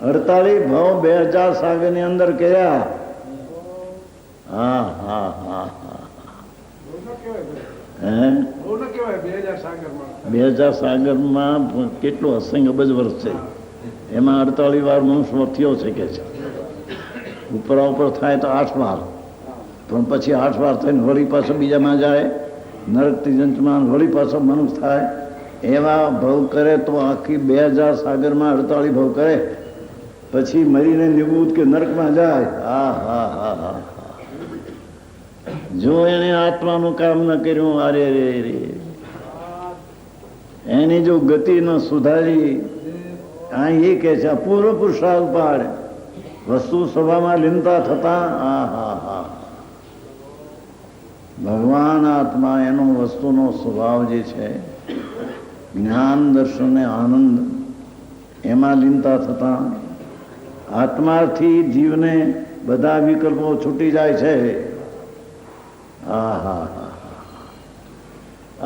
48 ભાવ 2000 સાગરની અંદર કર્યા. હા હા હા હા હે 2000 સાગરમાં કેટલું અસંગ અબજ વર્ષ છે, એમાં 48 વાર મનુષ્ય થયો છે કે છે. ઉપરા ઉપર થાય તો 8 વાર, પણ પછી 8 વાર થઈને વળી પાછો બીજામાં જાય, નરકથી જંચમાં વળી પાછો મનુષ્ય થાય. એવા ભાવ કરે તો આખી 2000 સાગરમાં 48 ભાવ કરે, પછી મરીને નિવૃત્ત કે નરકમાં જાય. હા હા હા હા જો એને આત્માનું કામ ન કર્યું, અરે રે રે, એની જો ગતિ ન સુધારી, અહીં એ કહે છે પૂર્વ પુરુષાર્થ પાડે વસ્તુ સભામાં લીનતા થતા. હા હા હા ભગવાન આત્મા એનો વસ્તુનો સ્વભાવ જે છે જ્ઞાન દર્શન ને આનંદ એમાં લીનતા થતા આત્માથી જીવને બધા વિકલ્પો છૂટી જાય છે.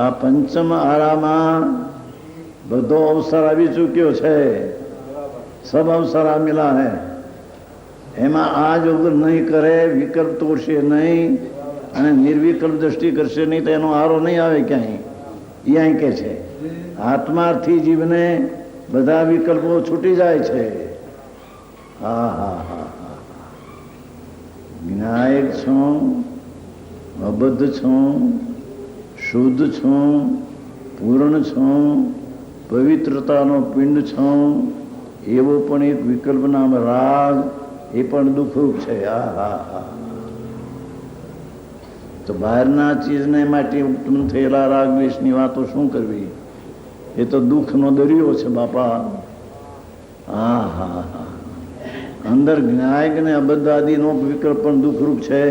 આ પંચમ આરામાં બધો અવસર આવી ચૂક્યો છે. સબ અવસર આ મિલા હૈ. એમાં આજ વગર નહીં કરે, વિકલ્પ તોડશે નહીં અને નિર્વિકલ્પ દ્રષ્ટિ કરશે નહીં તો એનો આરો નહીં આવે ક્યાંય. એ અહીં કે છે આત્માથી જીવને બધા વિકલ્પો છૂટી જાય છે. જ્ઞાયક છું, અબદ્ધ છું, શુદ્ધ છું, પૂર્ણ છું, પવિત્રતાનો પિંડ છું, એવો પણ એક વિકલ્પ નામ રાગ, એ પણ દુઃખરૂપ છે. તો બહારના ચીજને માટે ઉત્પન્ન થયેલા રાગ દ્વેષની વાતો શું કરવી? એ તો દુઃખનો દરિયો છે બાપા. અંદર જ્ઞાયક ને અબદ્ધ આદિનો વિકલ્પ પણ દુઃખરૂપ છે.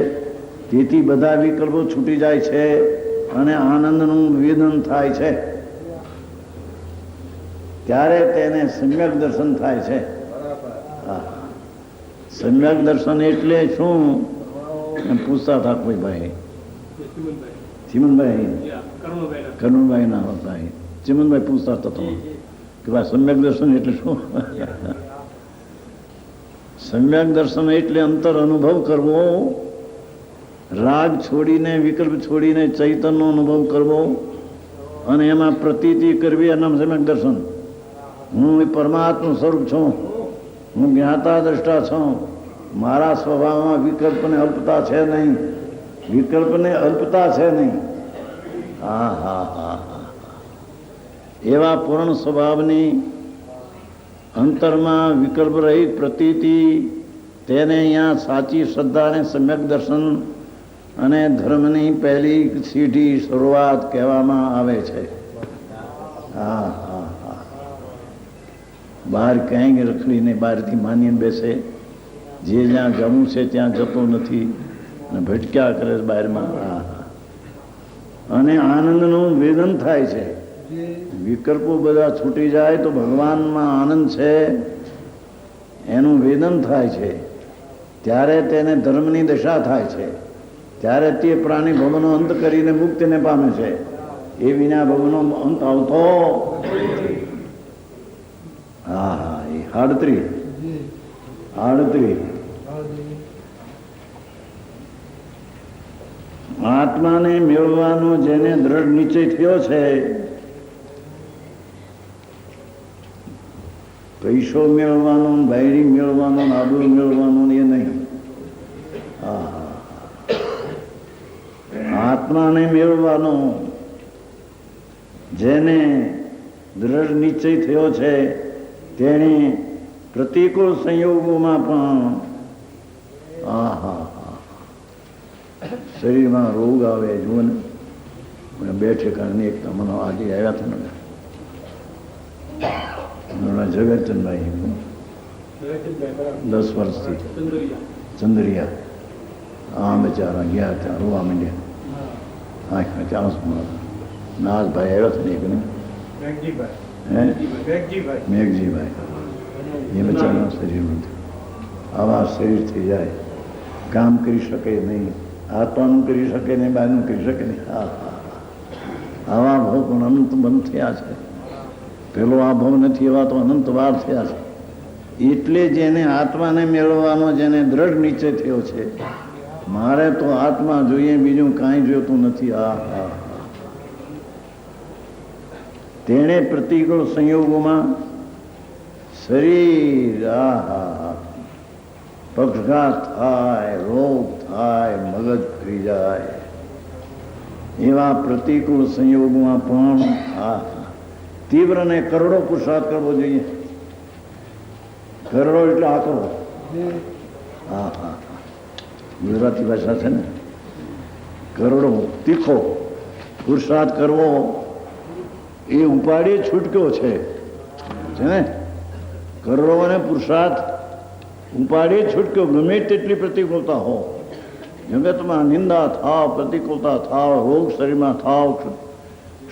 તેથી બધા વિકલ્પો છૂટી જાય છે અને આનંદનું વેદન થાય છે. ત્યારે તેને સમ્યક દર્શન થાય છે. સમ્યક દર્શન એટલે શું એમ પૂછતા હતા કોઈ ભાઈ, ચિમનભાઈ, કરણભાઈ ના ભાઈ, ચિમનભાઈ પૂછતા હતા કે ભાઈ સમ્યક દર્શન એટલે શું? સમ્યક દર્શન એટલે અંતર અનુભવ કરવો, રાગ છોડીને, વિકલ્પ છોડીને ચૈતન્યનો અનુભવ કરવો અને એમાં પ્રતીતિ કરવી, એના સમ્યક દર્શન. હું એ પરમાત્મા સ્વરૂપ છું, હું જ્ઞાતા દ્રષ્ટા છું, મારા સ્વભાવમાં વિકલ્પને અલ્પતા છે નહીં, વિકલ્પને અલ્પતા છે નહીં. એવા પૂર્ણ સ્વભાવની અંતરમાં વિકલ્પ રહિત પ્રતીતિ, તેને અહીંયા સાચી શ્રદ્ધા અને સમ્યક દર્શન અને ધર્મની પહેલી સીધી શરૂઆત કહેવામાં આવે છે. બહાર ક્યાંય રખડીને બહારથી માનીને બેસે, જે જ્યાં જવું છે ત્યાં જતો નથી અને ભટક્યા કરે બહારમાં. અને આનંદનું વેદન થાય છે. વિકલ્પો બધા છૂટી જાય તો ભગવાનમાં આનંદ છે એનું વેદન થાય છે. ત્યારે તેને ધર્મની દશા થાય છે. ત્યારે તે પ્રાણી ભવનો અંત કરીને મુક્તિને પામે છે. એ વિના ભવનો અંત આવતો. એ 38 આત્માને મેળવવાનો જેને દ્રઢ નિશ્ચય થયો છે, પૈસો મેળવવાનો, બાયડી મેળવવાનો, આબરૂ મેળવવાનું એ નહીં. આત્માને મેળવવાનો જેને દ્રઢ નિશ્ચય થયો છે, તેણે પ્રતિકૂળ સંયોગોમાં પણ શરીરમાં રોગ આવે. જુઓ ને, બે ઠેકાણની એક મને આજે આવ્યા હતા ને ઝવેરચંદભાઈ, 10 વર્ષથી ચંદરિયા. બેચારા ગયા ત્યાં રોવા માંડ્યા. આંખમાં ચાંસ નાથભાઈ આવ્યા હતા ને એક ને, મેઘજીભાઈ, એ બચારા શરીરનું આવા શરીર થઈ જાય, કામ કરી શકે નહીં, આત્માનું કરી શકે નહીં, બહારનું કરી શકે નહીં. આવા ભાવ પણ અનંત બંધ થયા છે. પેલો આ ભાવ નથી, એવા તો અનંત વાર થયા છે. એટલે જેને આત્માને મેળવવાનો જેને દ્રઢ નિશ્ચય થયો છે, મારે તો આત્મા જોઈએ, બીજું કાંઈ જોતું નથી. તેણે પ્રતિકૂળ સંયોગોમાં શરીર પક્ષઘાત થાય, રોગ થાય, મગજ ફરી જાય, એવા પ્રતિકૂળ સંયોગોમાં પણ તીવ્ર ને કરોડો પુરુષાર્થ કરવો જોઈએ. કરોડો એટલે આકરો. ગુજરાતી ભાષા છે ને. કરોડો તીખો પુરુષાર્થ કરવો એ ઉપાડી છૂટક્યો છે ને. કરોડોને પુરુષાર્થ ઉપાડી છૂટક્યો. ગમે તેટલી પ્રતિકૂળતા હો, જગતમાં નિંદા થાવ, પ્રતિકૂળતા થાવ, રોગ શરીરમાં થાવ,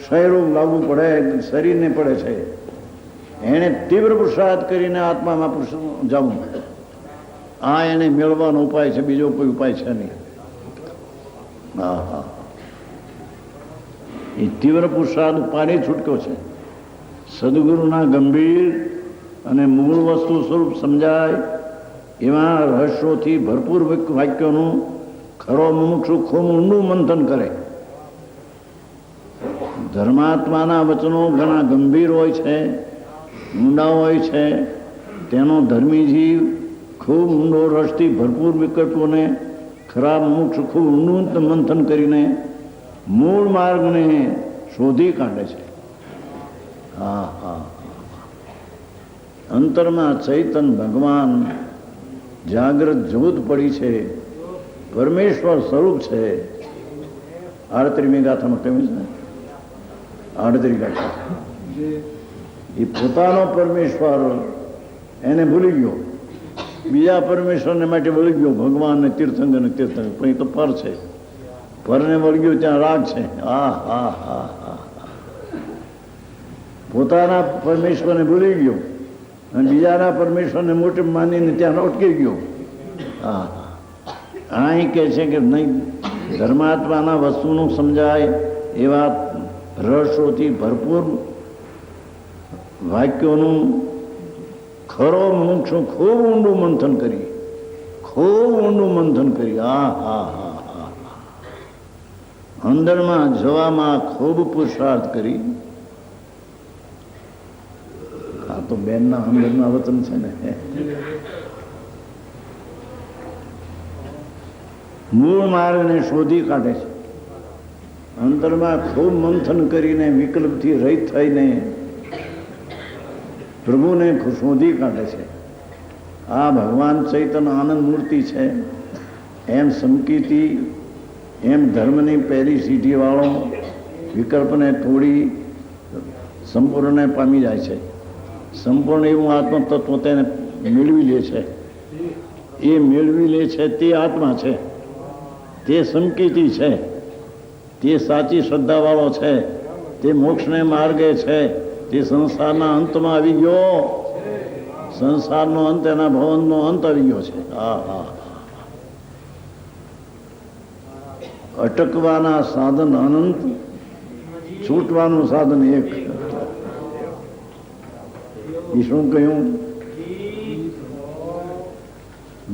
ક્ષયરોગ લાગુ પડે, શરીરને પડે છે, એણે તીવ્ર પુરુષાર્થ કરીને આત્મામાં જવું, આ એને મેળવવાનો ઉપાય છે, બીજો કોઈ ઉપાય છે નહીં. હા હા, એ તીવ્ર પુરુષાર્થ ઉપાડી છૂટક્યો છે. સદગુરુના ગંભીર અને મૂળ વસ્તુ સ્વરૂપ સમજાય એવા રહસ્યોથી ભરપૂર વાક્યોનું ખરો મુમુક્ષુ ખૂબ ઊંડું મંથન કરે. ધર્માત્માના વચનો ઘણા ગંભીર હોય છે, ઊંડા હોય છે. તેનો ધર્મી જીવ ખૂબ ઊંડો રસથી ભરપૂર વિકલ્પોને ખરા મુમુક્ષુ ખૂબ ઊંડું મંથન કરીને મૂળ માર્ગને શોધી કાઢે છે. હા હા, અંતરમાં ચૈતન ભગવાન જાગ્રત જૂથ પડી છે, પરમેશ્વર સ્વરૂપ છે. 38મી ગાથામાં કહ્યું છે, 38 ગાથા, એ પોતાનો પરમેશ્વર એને ભૂલી ગયો, બીજા પરમેશ્વરને માટે ભૂલી ગયો. ભગવાન ને તીર્થંકર ને તીર્થંકર, પણ એ તો પર છે, પરને વળી ગયો ત્યાં રાગ છે. હા હા હા હા, પોતાના પરમેશ્વરને ભૂલી ગયો અને બીજાના પરમેશ્વરને મોટી માનીને ત્યાં અટકી ગયો. હા, અહીં કહે છે કે નહીં, ધર્માત્માના વસ્તુનું સમજાય એવા રહસ્યોથી ભરપૂર વાક્યોનું ખરો મોક્ષ ખૂબ ઊંડું મંથન કરી, ખૂબ ઊંડું મંથન કરી. હા હા હા હા, અંદરમાં જવામાં ખૂબ પુરુષાર્થ કરી. આ તો બેનના અંદરના વચન છે ને. મૂળ માર્ગને શોધી કાઢે છે, અંતરમાં ખૂબ મંથન કરીને વિકલ્પથી રહિત થઈને પ્રભુને શોધી કાઢે છે. આ ભગવાન ચૈતન્ય આનંદ મૂર્તિ છે એમ સમકીતી, એમ ધર્મની પહેલી સીઢીવાળો વિકલ્પને તોડી સંપૂર્ણને પામી જાય છે. સંપૂર્ણ એવું આત્મતત્વ તેને મેળવી લે છે. એ મેળવી લે છે તે આત્મા છે, તે સંકીતી છે, તે સાચી શ્રદ્ધાવાળો છે, તે મોક્ષને માર્ગે છે, તે સંસારના અંતમાં આવી ગયો. સંસારનો અંત, એના ભવનનો અંત આવી ગયો છે. હા હા, અટકવાના સાધન અનંત, છૂટવાનું સાધન એક. એ શું કહ્યું?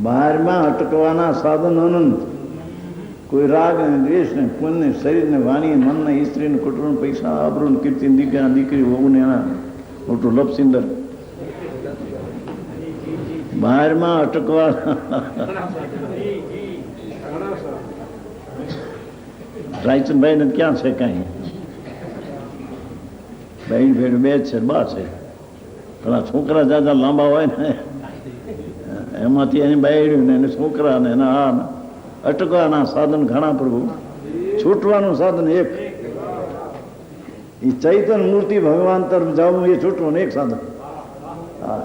12માં અટકવાના સાધન અનંત. કોઈ રાગ ને દ્વેષ ને પુણ્ય શરીરને વાણી મનને સ્ત્રીને કુટુંબ પૈસા આબરૂ કીર્તિ દીકરા દીકરી હોવું ને એના મોટું લપસિંદર. 12માં અટકવા રાયચંદભાઈ ને ક્યાં છે? કાંઈ ભાઈ ભેડ બે છે, બા છે. પેલા છોકરા જાજા લાંબા હોય ને એમાંથી એની બાયડ્યું ને એને છોકરા ને એના આ અટકવાના સાધન ઘણા પ્રભુ, છૂટવાનું સાધન એક. એ ચૈતન્ય મૂર્તિ ભગવાન તરફ જવું એ છૂટવાનું એક સાધન. હા,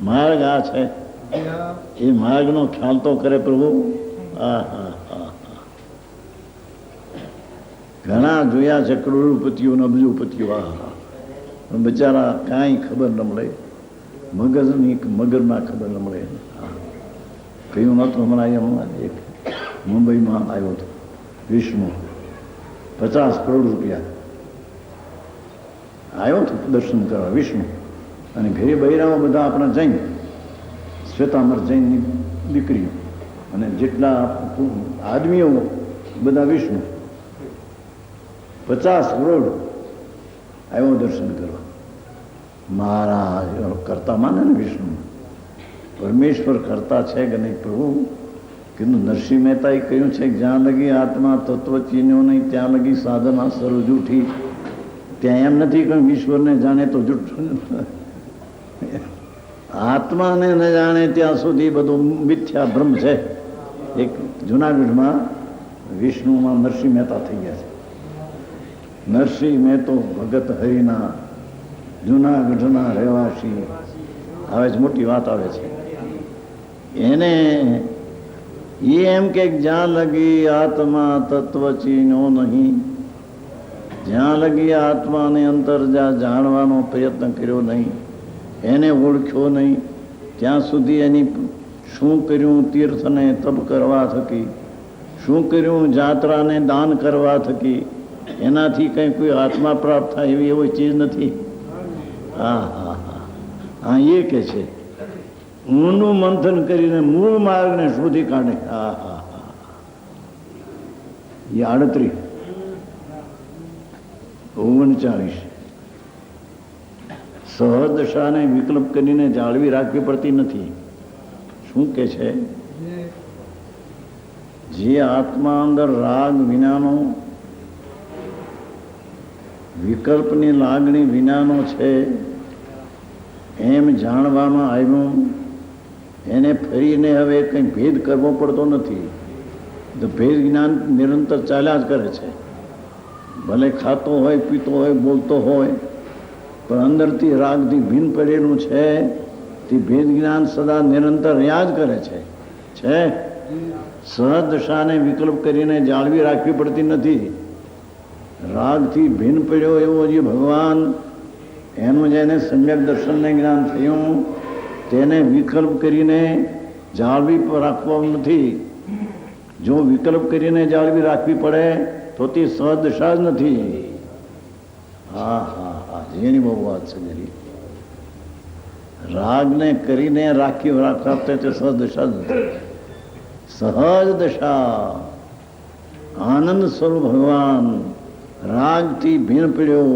માર્ગ આ છે. એ માર્ગનો ખ્યાલ તો કરે પ્રભુ. હા હા હા, ઘણા જોયા છે કરોડપતિઓ ને અબજોપતિઓ. હા, પણ બિચારા કાંઈ ખબર ન મળે, મગરના ખબર ન મળે. કહ્યું નહોતું હમણાં એક મુંબઈમાં આવ્યો હતો વિષ્ણુ, 50 કરોડ રૂપિયા આવ્યો હતો દર્શન કરવા વિષ્ણુ. અને ઘરે બૈરાઓ બધા આપણા જૈન, શ્વેતાંબર જૈનની દીકરીઓ અને જેટલા આદમીઓ બધા વિષ્ણુ. 50 કરોડ આવ્યો દર્શન કરવા. મારા કરતા માને ને વિષ્ણુ, પરમેશ્વર કરતા છે કે નહીં પ્રભુ? કીધું નરસિંહ મહેતાએ કહ્યું છે કે જ્યાં લગી આત્મા તત્વ ચીન્યો નહીં ત્યાં લગી સાધના સર્વ જૂઠી. ત્યાં એમ નથી કહ્યું ઈશ્વરને જાણે તો જૂઠું, આત્માને ન જાણે ત્યાં સુધી બધું મિથ્યા ભ્રમ છે. એક જુનાગઢમાં વિષ્ણુમાં નરસિંહ મહેતા થઈ ગયા છે. નરસિંહ મહેતો ભગત હરિના, જુનાગઢના રહેવાસી. આવે છે, મોટી વાત આવે છે. એને એ એમ કે જ્યાં લગી આત્મા તત્વ ચીનો નહીં, જ્યાં લગી આત્માને અંતર જાણવાનો પ્રયત્ન કર્યો નહીં, એને ઓળખ્યો નહીં, ત્યાં સુધી એની શું કર્યું તીર્થને તપ કરવા થકી, શું કર્યું જાત્રાને દાન કરવા થકી, એનાથી કંઈ કોઈ આત્મા પ્રાપ્ત થાય એવી એવી ચીજ નથી. હા હા હા હા એ કે છે ઊંડું મંથન કરીને મૂળ માર્ગને શોધી કાઢે. હા હા હા એ 38 39 સહજ દશાને વિકલ્પ કરીને જાળવી રાખવી પડતી નથી. શું કે છે? જે આત્મા અંદર રાગ વિનાનો, વિકલ્પની લાગણી વિનાનો છે એમ જાણવામાં આવ્યું, એને ફરીને હવે કંઈ ભેદ કરવો પડતો નથી. તો ભેદ જ્ઞાન નિરંતર ચાલ્યા જ કરે છે. ભલે ખાતો હોય, પીતો હોય, બોલતો હોય, પણ અંદરથી રાગથી ભીન પડેલું છે તે ભેદ જ્ઞાન સદા નિરંતર રહ્યા જ કરે છે. સહજ દશાને વિકલ્પ કરીને જાળવી રાખવી પડતી નથી. રાગથી ભીન પડ્યો એવો જે ભગવાન, એનું જેને સમ્યક દર્શનને જ્ઞાન થયું તેને વિકલ્પ કરીને જાળવી રાખવા નથી. જો વિકલ્પ કરીને જાળવી રાખવી પડે તો તે સહજ દશા જ નથી. હા હા હા જેની બહુ વાત છે જેની રાગને કરીને રાખતા તે સહજ દશા જ નથી. સહજ દશા આનંદ સ્વરૂપ ભગવાન રાગથી ભીન પડ્યો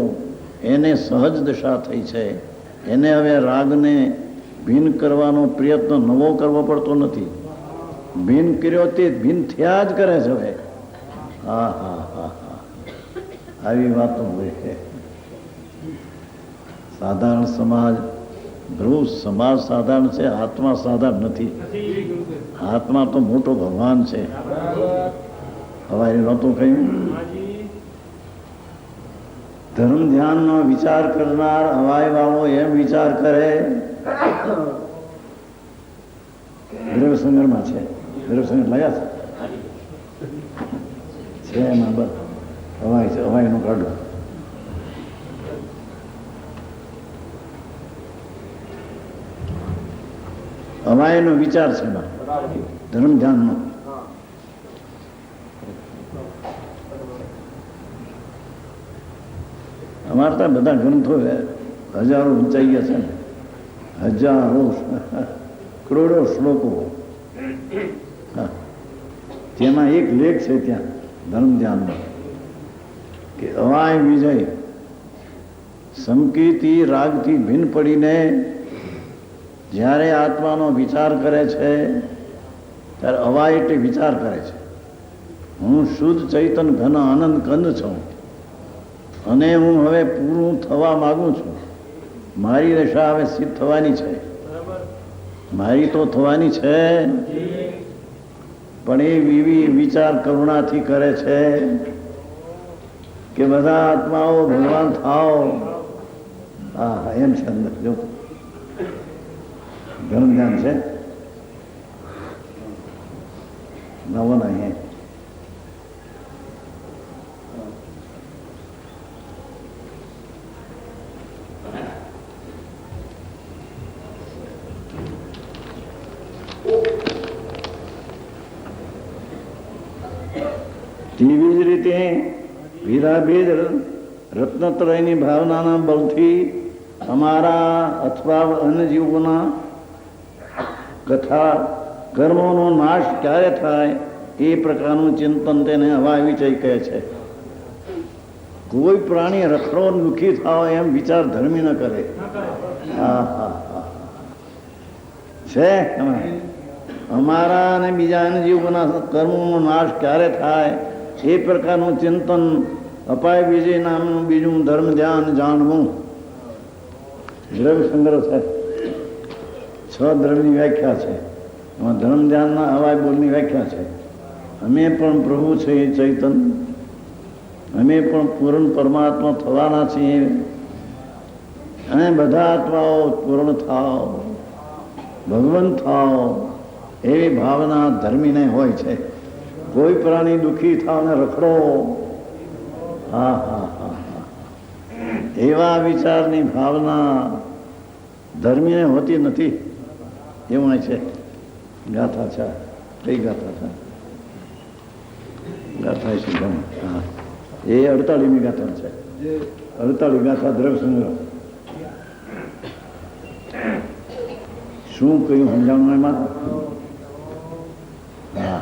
એને સહજ દશા થઈ છે. એને હવે રાગને ભીન કરવાનો પ્રયત્ન નવો કરવો પડતો નથી. ભીન કર્યો તે ભીન થયા જ કરે છે હવે. હા હા હા હા આવી વાતો હોય છે. સાધારણ સમાજ, ધ્રુવ સમાજ સાધારણ છે, આત્મા સાધારણ નથી. આત્મા તો મોટો ભગવાન છે. હવારે નહોતું કહ્યું ધર્મ ધ્યાનનો વિચાર કરનાર હવાઈ વાળો એમ વિચાર કરે વિરવસંગરમાં છે. વિરવસંગર લાગ્યા છે એમાં બસ હવાઈ છે. હવાઈનું કાઢો. હવાઈનો વિચાર છે એમાં ધર્મ ધ્યાનનો. અમારે ત્યાં બધા ગ્રંથો હજારો ઊંચાઈ ગયા છે ને, હજારો કરોડો શ્લોકો. તેમાં એક લેખ છે ત્યાં ધર્મ ધ્યાનનો કે અવાય વિજય સમકીર્તિ રાગથી ભિન્ન પડીને જ્યારે આત્માનો વિચાર કરે છે ત્યારે અવાય એટલે વિચાર કરે છે હું શુદ્ધ ચૈતન ઘન આનંદ કંદ છું અને હું હવે પૂરું થવા માગું છું. મારી દશા હવે સિદ્ધ થવાની છે. મારી તો થવાની છે, પણ એ એવી વિચાર કરુણાથી કરે છે કે બધા આત્માઓ ભગવાન થાઓ. હા એમ છે અંદર જો ઘણું ધ્યાન છે. નવો નહીં તેવી જ રીતે ભેદાભેદ રત્નત્રયની ભાવનાના બળથી અમારા અથવા અન્ય જીવોના કથા કર્મોનો નાશ ક્યારે થાય એ પ્રકારનું ચિંતન તેને હવા વિચય કહે છે. કોઈ પ્રાણી રખડો દુઃખી થાવ એમ વિચાર ધર્મી ન કરે. હા હા હા છે અમારા અને બીજા અન્ય જીવોના કર્મોનો નાશ ક્યારે થાય એ પ્રકારનું ચિંતન અપાય વિજય નામનું બીજું ધર્મ ધ્યાન જાણવું. દ્રવ્ય સંગ્રહ છે. 6 દ્રવ્યની વ્યાખ્યા છે. એમાં ધર્મ ધ્યાનના હવાઈ બોલની વ્યાખ્યા છે. અમે પણ પ્રભુ છે ચૈતન, અમે પણ પૂર્ણ પરમાત્મા થવાના છીએ અને બધા આત્માઓ પૂર્ણ થાવ, ભગવાન થાવ એવી ભાવના ધર્મીને હોય છે. કોઈ પ્રાણી દુઃખી થાવ ને રખડો, હા હા હા હા, એવા વિચારની ભાવના ધર્મીને હોતી નથી. એવું છે. ગાથા છે. કઈ ગાથા છે? ગાથા છે ઘણી. હા, એ 48મી ગાથા છે. 48 ગાથા દ્રવ્ય સંગ્રહ. શું કહ્યું સમજાવવાનું એમાં? હા,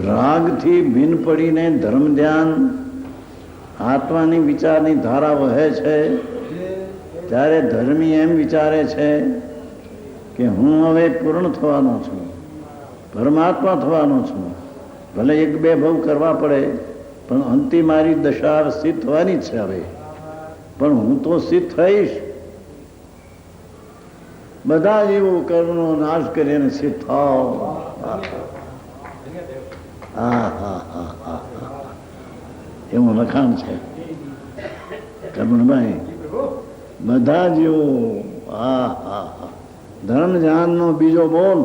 રાગથી ભિન્ન પડીને ધર્મ ધ્યાન આત્માની વિચારની ધારા વહે છે ત્યારે ધર્મી એમ વિચારે છે કે હું હવે પૂર્ણ થવાનો છું, પરમાત્મા થવાનો છું. ભલે 1-2 ભવ કરવા પડે પણ અંતિમ મારી દશા સિદ્ધ થવાની જ છે. હવે પણ હું તો સિદ્ધ થઈશ. બધા જીવો કર્મનો નાશ કરીને સિદ્ધ થાવ. હા હા હા હા, એવું લખાણ છે કરુણભાઈ. બધા જીવો, હા હા હા. ધર્મ ધ્યાનનો બીજો બોલ.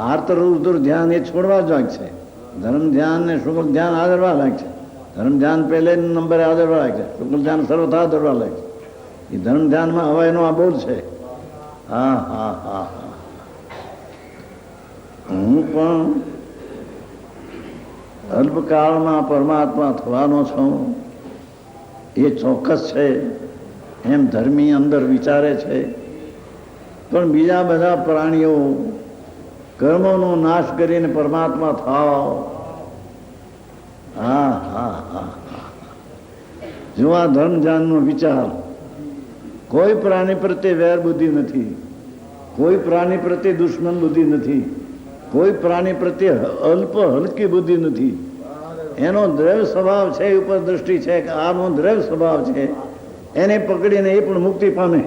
આર્તરુદ્ર ધ્યાન એ છોડવા જ લાગે છે. ધર્મ ધ્યાન ને શુક્લ ધ્યાન આદરવા લાગે છે. ધર્મ ધ્યાન પહેલે નંબરે આદરવા લાગે છે. શુક્લ ધ્યાન સર્વથા આદરવા લાગે છે. એ ધર્મ ધ્યાનમાં હવાઈનો આ બોલ છે. હા હા હા હા. હું પણ અલ્પકાળમાં પરમાત્મા થવાનો છું એ ચોક્કસ છે એમ ધર્મી અંદર વિચારે છે. પણ બીજા બધા પ્રાણીઓ કર્મોનો નાશ કરીને પરમાત્મા થાવ. હા હા હા હા. જો આ ધર્મ ધ્યાનનો વિચાર, કોઈ પ્રાણી પ્રત્યે વેર બુદ્ધિ નથી, કોઈ પ્રાણી પ્રત્યે દુશ્મન બુદ્ધિ નથી, કોઈ પ્રાણી પ્રત્યે હલકી બુદ્ધિ નથી. એનો દ્રવ્ય સ્વભાવ છે, એ ઉપર દ્રષ્ટિ છે કે આનો દ્રવ્ય સ્વભાવ છે, એને પકડીને એ પણ મુક્તિ પામે.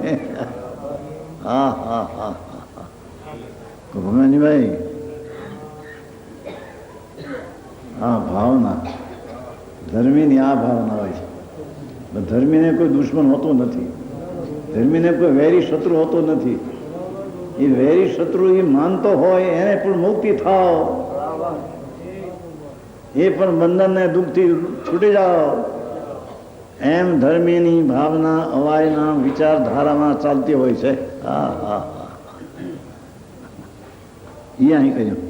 હા હા હા હા. ભગવાનજીભાઈ, આ ભાવના ધર્મીની આ ભાવના હોય છે. ધર્મીને કોઈ દુશ્મન હોતો નથી, ધર્મીને કોઈ વેરી શત્રુ હોતો નથી. એ વેરી શત્રુ એ માનતો હોય એને પણ મુક્તિ થાવ, એ પણ બંધનને દુઃખથી છૂટી જાઓ, એમ ધર્મીની ભાવના અવાયના વિચારધારામાં ચાલતી હોય છે. હા હા હા. એ અહીં કહ્યું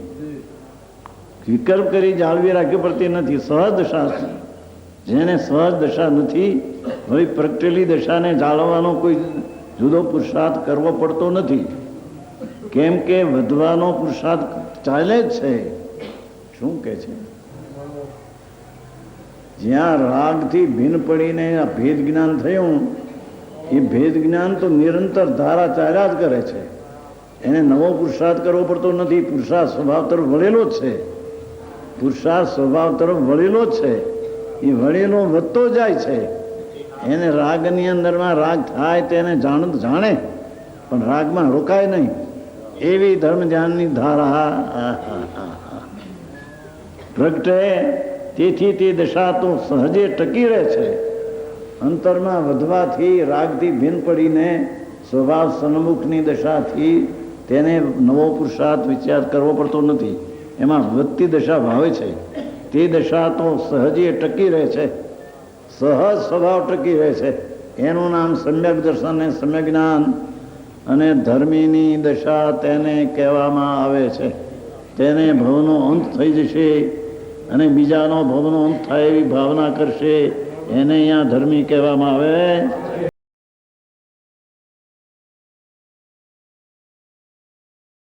વિકલ્પ કરી જાળવી રાખવી પડતી નથી. સહજ દશા છે. જેને સહજ દશા નથી, હવે પ્રગટેલી દશાને જાળવવાનો કોઈ જુદો પુરુષાર્થ કરવો પડતો નથી. કેમ કે વધવાનો પુરુષાર્થ ચાલે જ છે. શું કે છે? જ્યાં રાગથી ભિન્ન પડીને આ ભેદ જ્ઞાન થયું, એ ભેદ જ્ઞાન તો નિરંતર ધારા ચાલ્યા જ કરે છે. એને નવો પુરુષાર્થ કરવો પડતો નથી. પુરુષાર્થ સ્વભાવ તરફ વળેલો જ છે. પુરુષાર્થ સ્વભાવ તરફ વળેલો જ છે. એ વળેલો વધતો જાય છે. એને રાગની અંદરમાં રાગ થાય તેને જાણે પણ રાગમાં રોકાય નહીં. એવી ધર્મ ધ્યાનની ધારા પ્રગટે. તેથી તે દશા તો સહજે ટકી રહે છે. અંતરમાં વધવાથી રાગથી ભિન્ન પડીને સ્વભાવ સન્મુખની દશાથી તેને નવો પુરુષાર્થ વિચાર કરવો પડતો નથી. એમાં વધતી દશા ભાવે છે. તે દશા તો સહજે ટકી રહે છે. સહજ સ્વભાવ ટકી રહે છે. એનું નામ સમ્યક દર્શન અને સમ્યક જ્ઞાન. અને ધર્મીની દશા તેને કહેવામાં આવે છે. તેને ભવનો અંત થઈ જશે અને બીજાનો ભવનો અંત થાય એવી ભાવના કરશે, એને અહીંયા ધર્મી કહેવામાં આવે.